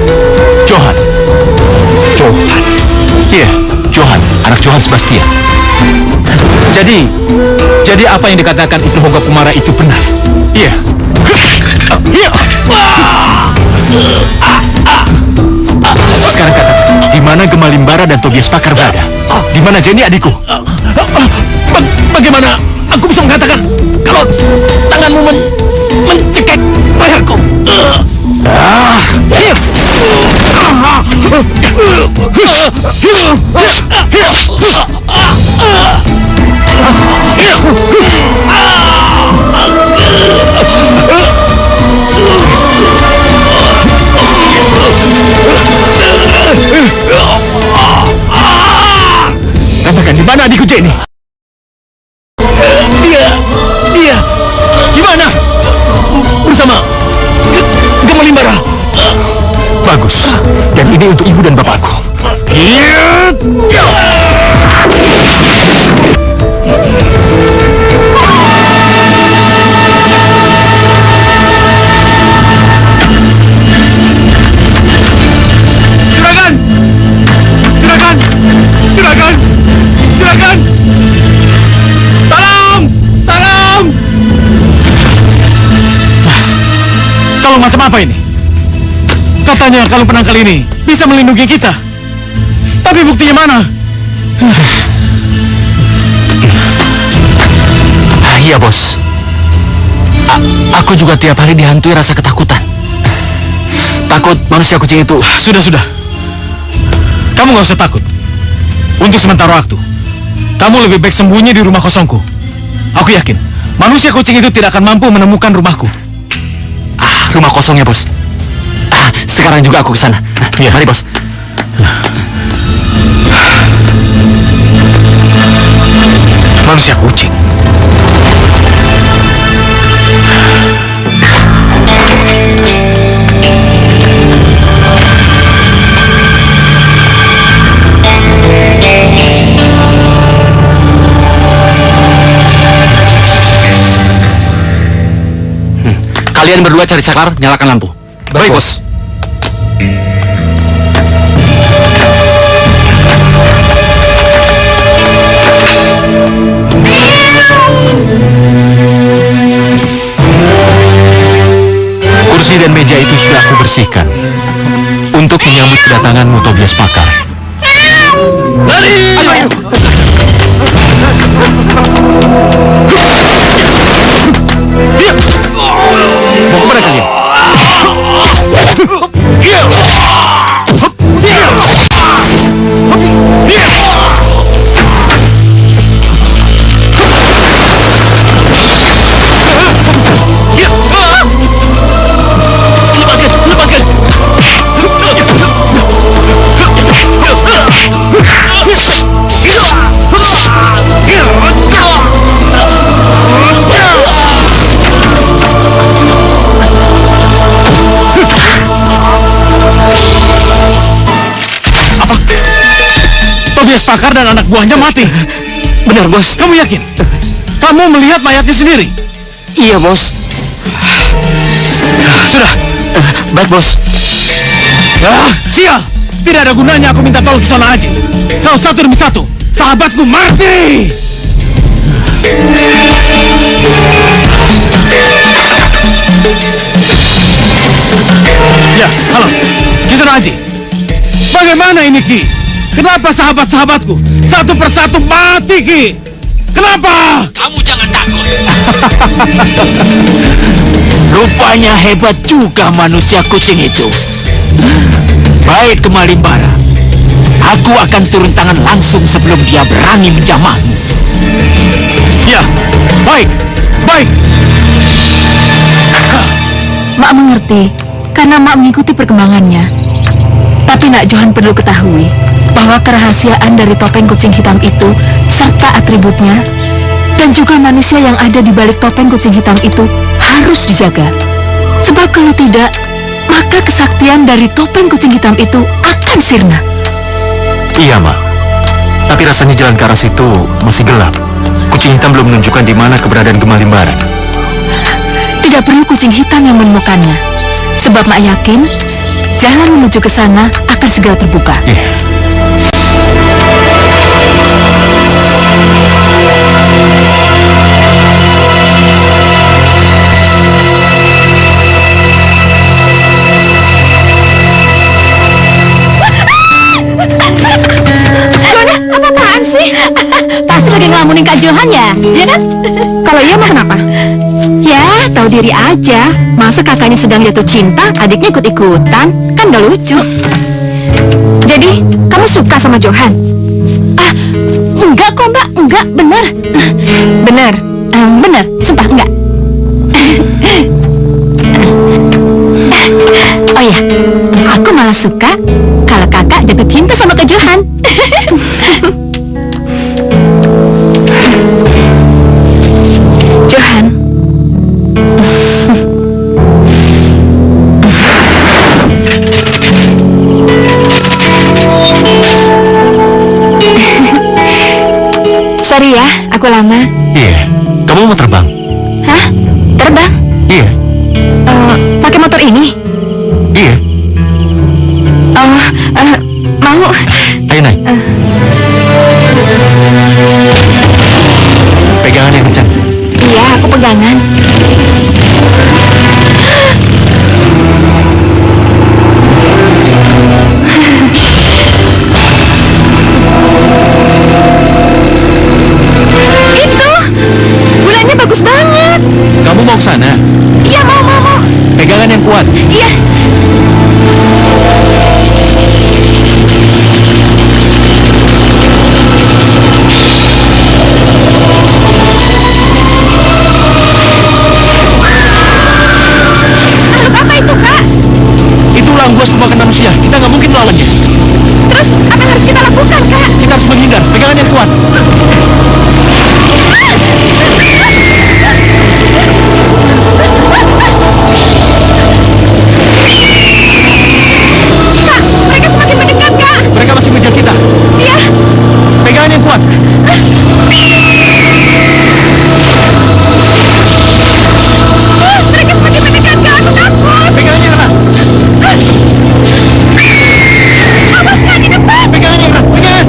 Johan. Iya, Johan, anak Johan Sebastian. Jadi apa yang dikatakan istri Hongga Kumara itu benar? Iya. Sekarang katakan, Di mana Gemalimbara dan Tobias Pakar berada? Di mana Jenny adikku? bagaimana aku bisa mengatakan kalau tanganmu mencekik leherku? Katakan di mana adikku Jenny? Dia gimana? Bersama Gemalimbara. Bagus. Dan ini untuk ibu dan bapakku. Juragan! Tolong! Kalung macam apa ini? Katanya kalung penangkal ini bisa melindungi kita. Tapi buktinya mana? Iya Bos. Aku juga tiap hari dihantui rasa ketakutan. Takut manusia kucing itu. Sudah. Kamu nggak usah takut. Untuk sementara waktu, kamu lebih baik sembunyi di rumah kosongku. Aku yakin, manusia kucing itu tidak akan mampu menemukan rumahku. Rumah kosongnya Bos. Sekarang juga aku ke sana. Iya. Mari Bos. Manusia kucing. Kalian berdua cari saklar, nyalakan lampu. Baik, Bos. Kursi dan meja itu sudah aku bersihkan untuk menyambut kedatanganmu Tobias Pakar. Lari! Ayo! Alias Pakar dan anak buahnya mati. Benar, Bos. Kamu yakin? Kamu melihat mayatnya sendiri? Iya, Bos. Sudah. Baik, Bos. Sial! Tidak ada gunanya aku minta tolong ke sana aja. Kau satu demi satu, sahabatku mati! Ya, halo. Kisana Haji. Bagaimana ini, Ki? Kenapa sahabat-sahabatku satu persatu mati, Ki? Kenapa? Kamu jangan takut. Rupanya hebat juga manusia kucing itu. Baik Kemalimbara, aku akan turun tangan langsung sebelum dia berani menjamahmu. Ya, baik, baik. Mak mengerti, karena Mak mengikuti perkembangannya. Tapi Nak Johan perlu ketahui bahwa kerahasiaan dari topeng kucing hitam itu serta atributnya dan juga manusia yang ada di balik topeng kucing hitam itu harus dijaga. Sebab kalau tidak, maka kesaktian dari topeng kucing hitam itu akan sirna. Iya, Ma. Tapi rasanya jalan ke arah situ masih gelap. Kucing hitam belum menunjukkan di mana keberadaan Kemalimbara. Tidak perlu kucing hitam yang menemukannya. Sebab Mak yakin, jalan menuju ke sana akan segera terbuka. Iya. Apa-apaan sih? Pasti lagi ngelamunin Kak Johan ya? Ya kan? Kalau iya mah kenapa? Ya, tahu diri aja. Masa kakaknya sedang jatuh cinta, adiknya ikut-ikutan? Kan gak lucu. Jadi, kamu suka sama Johan? Ah, enggak kok Mbak, enggak, bener. Bener. Bener, sumpah enggak. Oh iya, aku malah suka kalau kakak jatuh cinta sama Kak Johan. Johan. Sorry ya, aku lama. Iya. Kamu mau terbang? Hah? Terbang? Iya. Pakai motor ini? Iya. Mau? Ayo naik. Pegangan yang kencang. Iya, aku pegangan. Itu! Bulannya bagus banget. Kamu mau ke sana? Iya, mau. Pegangan yang kuat. Iya. Buas pemakan manusia, kita nggak mungkin melawannya. Terus, apa yang harus kita lakukan, Kak? Kita harus menghindar, pegangan yang kuat. Kak, mereka semakin mendekat, Kak. Mereka masih mengejar kita. Iya. Pegangan yang kuat. Mereka semakin mendekat, Kak. Aku takut. Pegangan yang erat. Awas, Kak, di depan. Pegangan yang erat. Pegangan.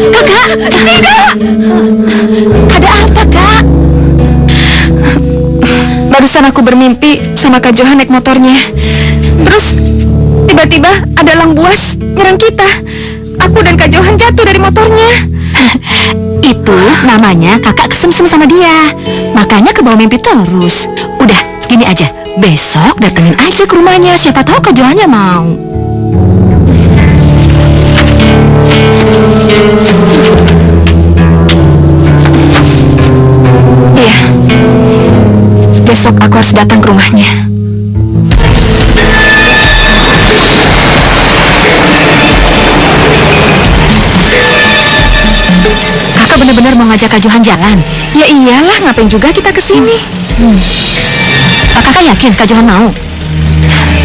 Kakak, tidak. Ada apa, Kak? Barusan aku bermimpi sama Kak Johan naik motornya. Terus tiba-tiba ada elang buas nyerang kita. Aku dan Kak Johan jatuh dari motornya. Itu namanya kakak kesemsem sama dia. Makanya ke bawah mimpi terus. Udah, gini aja. Besok datengin aja ke rumahnya. Siapa tahu Kak Johannya mau. Iya. Besok aku harus datang ke rumahnya. Kakak benar-benar mau ngajak Kak Johan jalan? Ya iyalah, ngapain juga kita ke sini? Kakak yakin Kak Johan mau?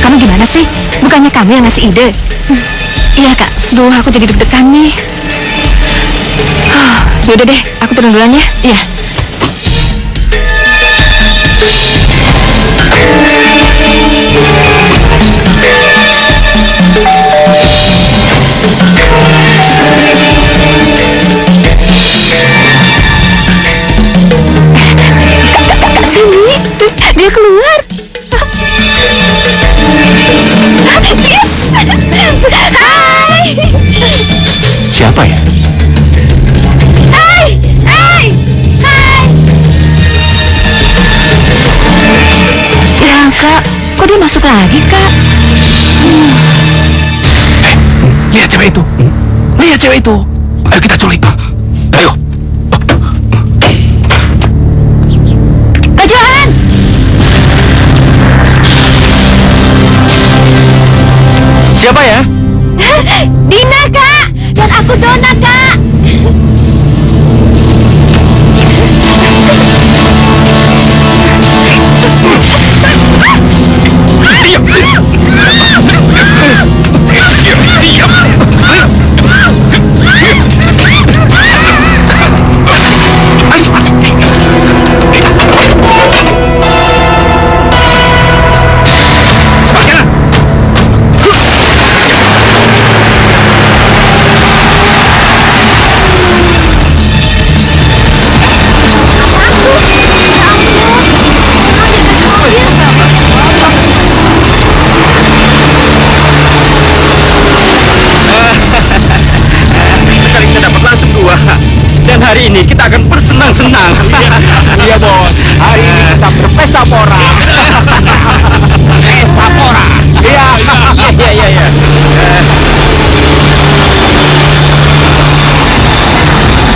Kamu gimana sih? Bukannya kamu yang ngasih ide? Iya Kak, duh aku jadi deg-degan nih. Yaudah deh, aku turun duluan ya. Iya. Kak, sini. Dia keluar. Yes! Hai! Siapa ya? Hai! Hai! Hai! Ya, Kak. Kok dia masuk lagi, Kak? Lihat cewek itu. Lihat cewek itu. Ayo kita culik. Ayo. Kak Johan! Siapa ya? Dina, Kak! Dan aku Dona, Kak! Sekarang kita dapat langsung 2. Dan hari ini kita akan bersenang-senang. Iya bos. Hari ini kita berpesta pora. Pesta pora. Iya. Iya.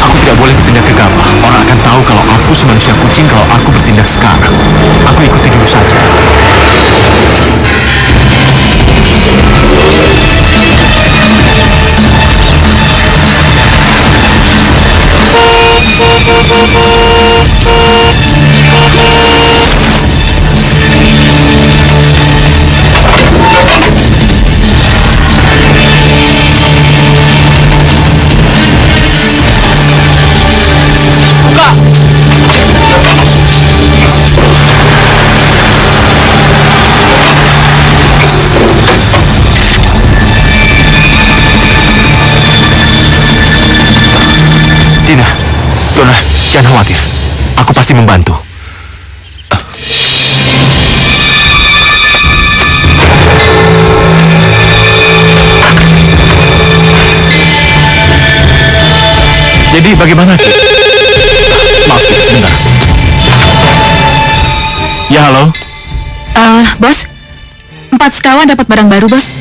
Aku tidak boleh bertindak gegabah. Orang akan tahu kalau aku semanusia kucing kalau aku bertindak sekarang. Aku ikuti dulu saja. Dina, Dona, jangan khawatir. Aku pasti membantu. Jadi bagaimana, Ki? Maaf, Ki, sebentar. Ya, halo. Bos. 4 sekawan dapat barang baru, Bos.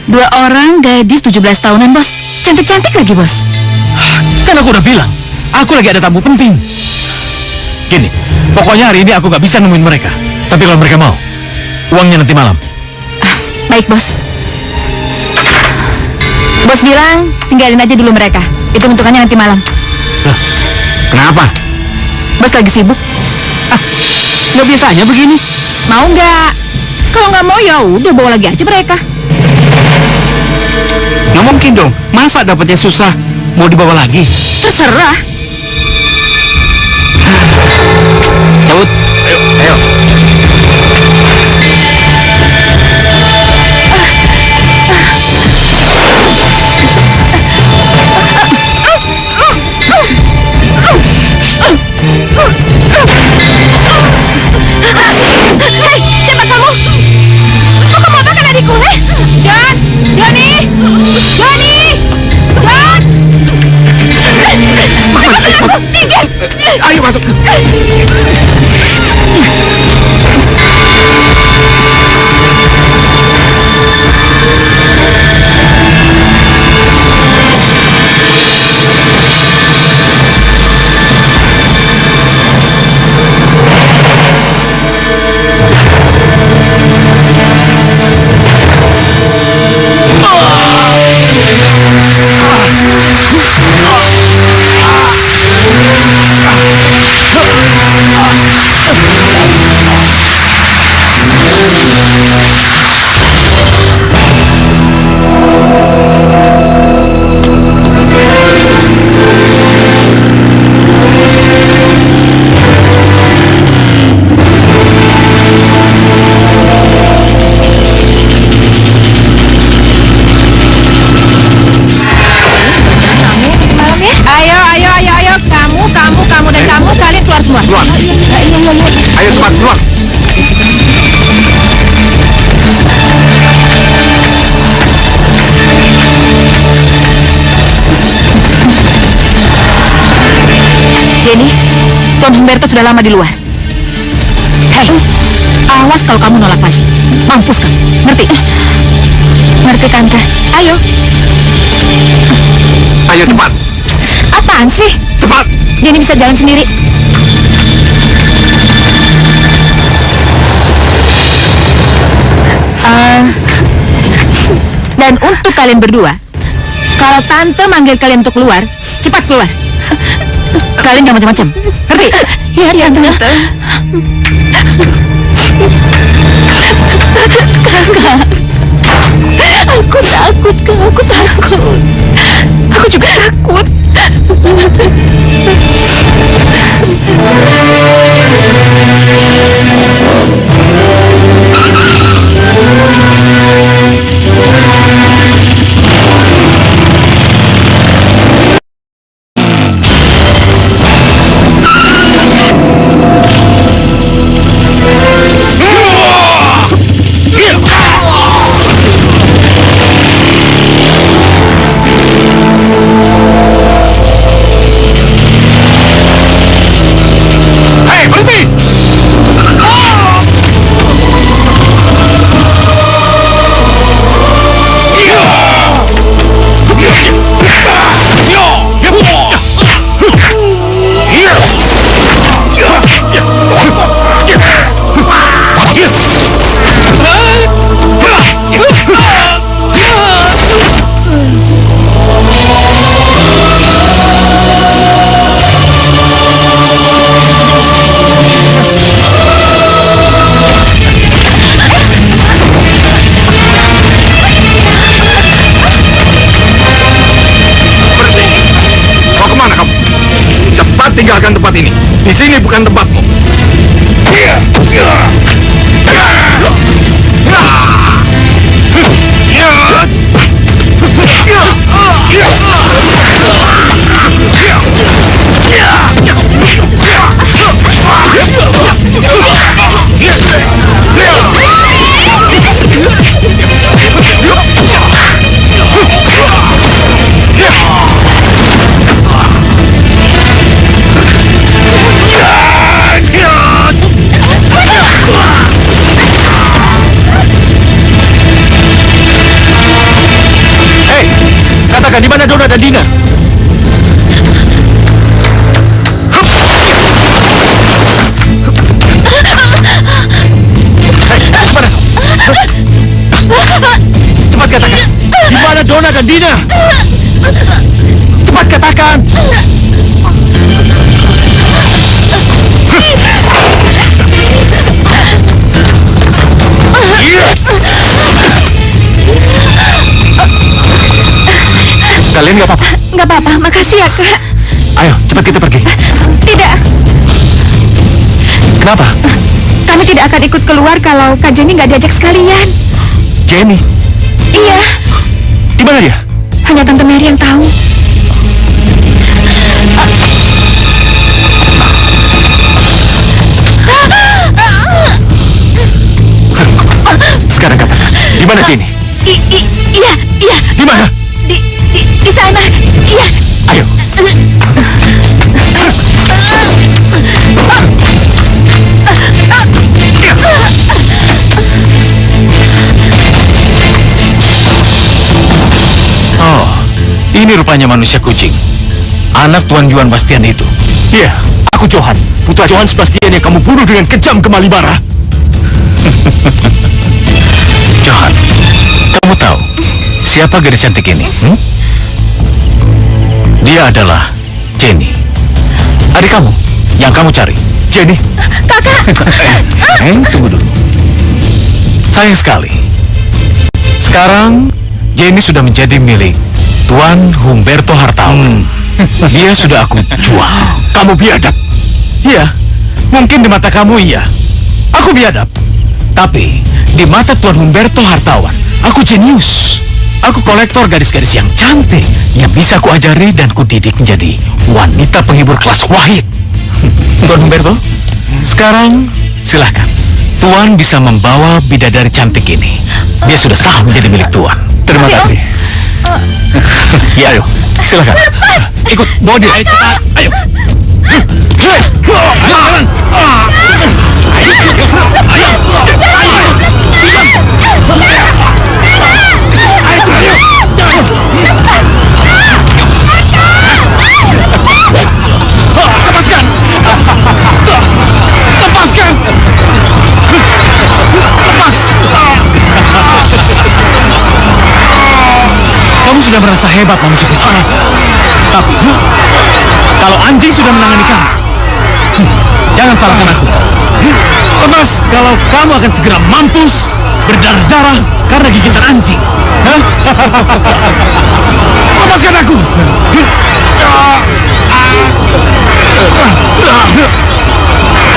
2 orang gadis 17 tahunan, Bos. Cantik-cantik lagi, Bos. Kan aku udah bilang, aku lagi ada tamu penting. Gini, pokoknya hari ini aku gak bisa nemuin mereka. Tapi kalau mereka mau, uangnya nanti malam. Baik, Bos. Bos bilang, tinggalin aja dulu mereka. Hitung-hitungannya nanti malam. Kenapa? Bos lagi sibuk. Nggak biasanya begini. Mau nggak? Kalau nggak mau ya udah bawa lagi aja mereka. Nggak mungkin dong. Masa dapetnya susah, mau dibawa lagi? Terserah. Cabut. Ayo. Hei, siapa kamu? Kok kamu apakan adikku, hei? John! Johnny! Johnny! John! Lepasin aku! Minggir! Ayo masuk. Keluar. Ayo cepat keluar. Jenny, Tuan Humberto sudah lama di luar. Hei, awas kalau kamu nolak lagi. Mampus kamu, ngerti? Ngerti, Tante. Ayo. Ayo cepat. Apaan sih? Cepat. Jenny bisa jalan sendiri. Dan untuk kalian berdua, kalau Tante manggil kalian untuk keluar, cepat keluar. Kalian jangan macam-macam, ngerti? Iya, Tante. Kakak, aku takut, Kak. Aku takut. Aku juga takut. Tinggalkan tempat ini. Di sini bukan tempatmu. Di mana Donna dan Dina? Cepat katakan, di mana Donna dan Dina? Cepat katakan. Kalian nggak apa-apa? Nggak apa-apa, makasih ya, Kak. Ayo, cepat kita pergi. Tidak, Kenapa? kami tidak akan ikut keluar kalau Kak Jenny nggak diajak sekalian. Jenny? Iya, Di mana dia? hanya Tante Mary yang tahu. Sekarang katakan, di mana Jenny? Iya, Di mana? di sana. Iya. Ayo. Oh, ini rupanya manusia kucing. Anak Tuan Johan Bastian itu. Iya, aku Johan, putra Johan Sebastian yang kamu bunuh dengan kejam ke Malibara. Johan, kamu tahu siapa gadis cantik ini? Dia adalah Jenny, adik kamu yang kamu cari. Jenny. Kakak. Tunggu dulu. Sayang sekali. Sekarang Jenny sudah menjadi milik Tuan Humberto Hartawan. Dia sudah aku jual. Kamu biadab. Iya, mungkin di mata kamu iya. Aku biadab. Tapi di mata Tuan Humberto Hartawan, aku jenius. Aku kolektor gadis-gadis yang cantik yang bisa kuajari dan kudidik menjadi wanita penghibur kelas wahid. Tuan Humberto, sekarang silahkan. Tuan bisa membawa bidadari cantik ini. Dia sudah sah menjadi milik Tuan. Terima kasih. Ya, ayo, silahkan. Ikut, bawa dia. Ayo, cepat. Ayo. Lepaskan! Lepaskan! Lepas! Kamu sudah merasa hebat, manusia kucing. Tapi, kalau anjing sudah menangani kamu, jangan salahkan aku. Lepas, kalau kamu akan segera mampus, berdarah-darah karena gigitan anjing. Hah? Lepaskan aku!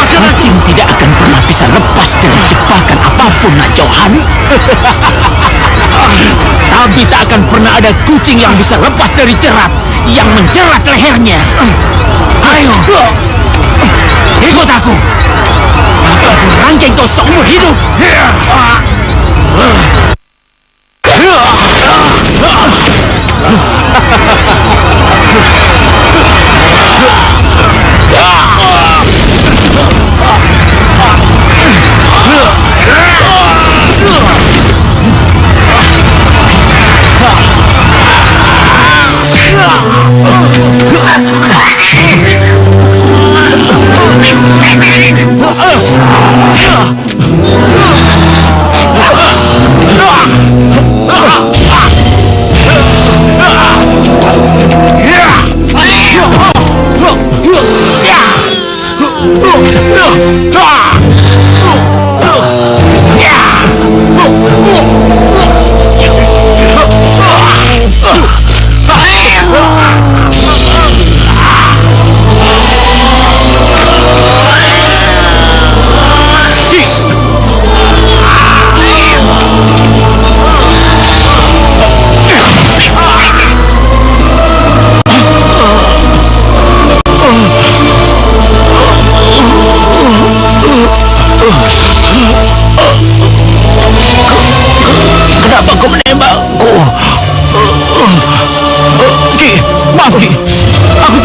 Kucing tidak akan pernah bisa lepas dari jebakan apapun, Nak Johan. Tapi tak akan pernah ada kucing yang bisa lepas dari jerat yang menjerat lehernya. Ayo, ikut aku. Atau aku rangkai kau seumur hidup.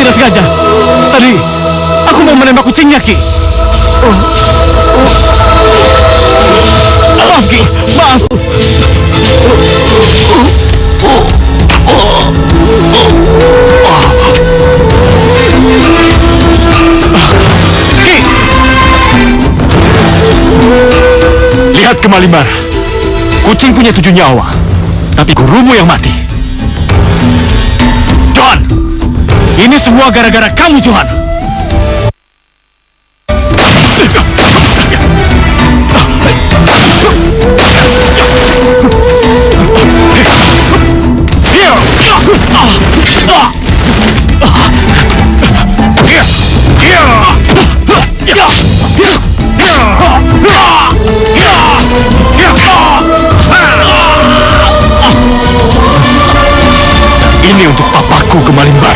Sengaja. Tadi aku mau menembak kucingnya, Ki. Maaf, Ki. Maaf. Ki. Lihat ke Malimbar. Kucing punya 7 nyawa, tapi gurumu yang mati. John! Ini semua gara-gara kamu, Johan. Ini untuk papaku ke Malimbar.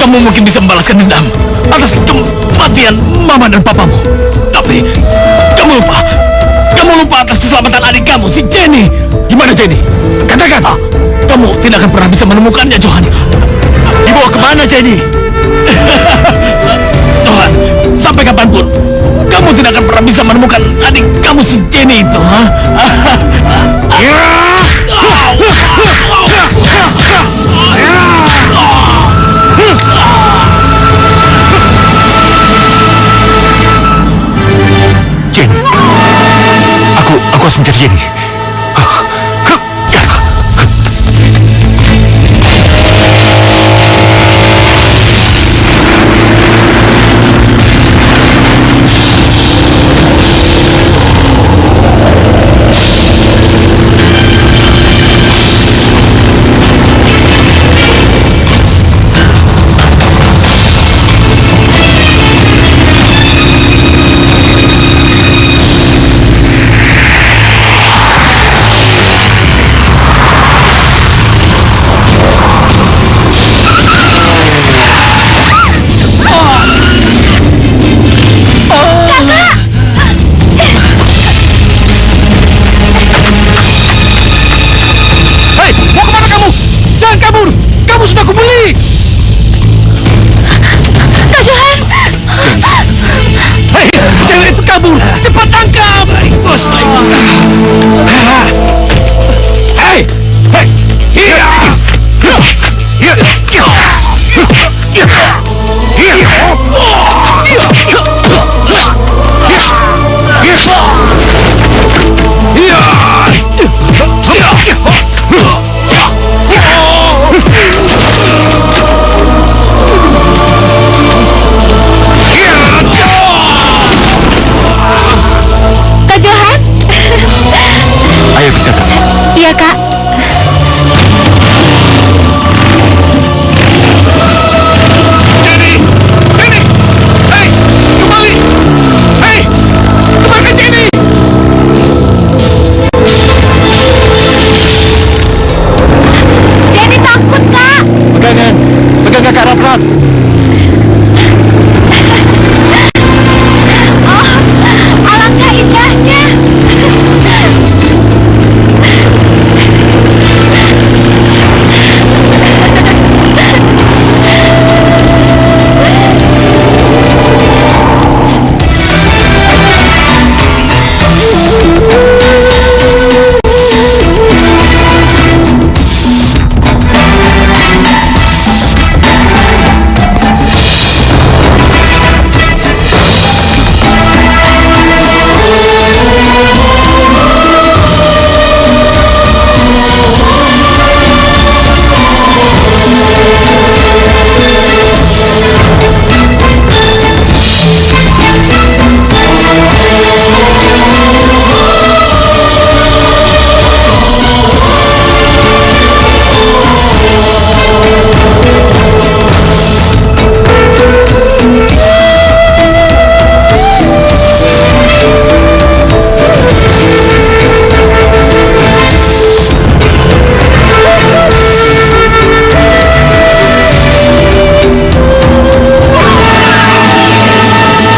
Kamu mungkin bisa membalaskan dendam atas kematian mama dan papamu. Tapi kamu lupa atas keselamatan adik kamu, si Jenny. Gimana Jenny? Katakan, kamu tidak akan pernah bisa menemukannya, Johan. Dibawa kemana Jenny? Johan, sampai kapanpun kamu tidak akan pernah bisa menemukan adik kamu si Jenny itu, ha? Jenny, aku harus mencari Jenny. Ya.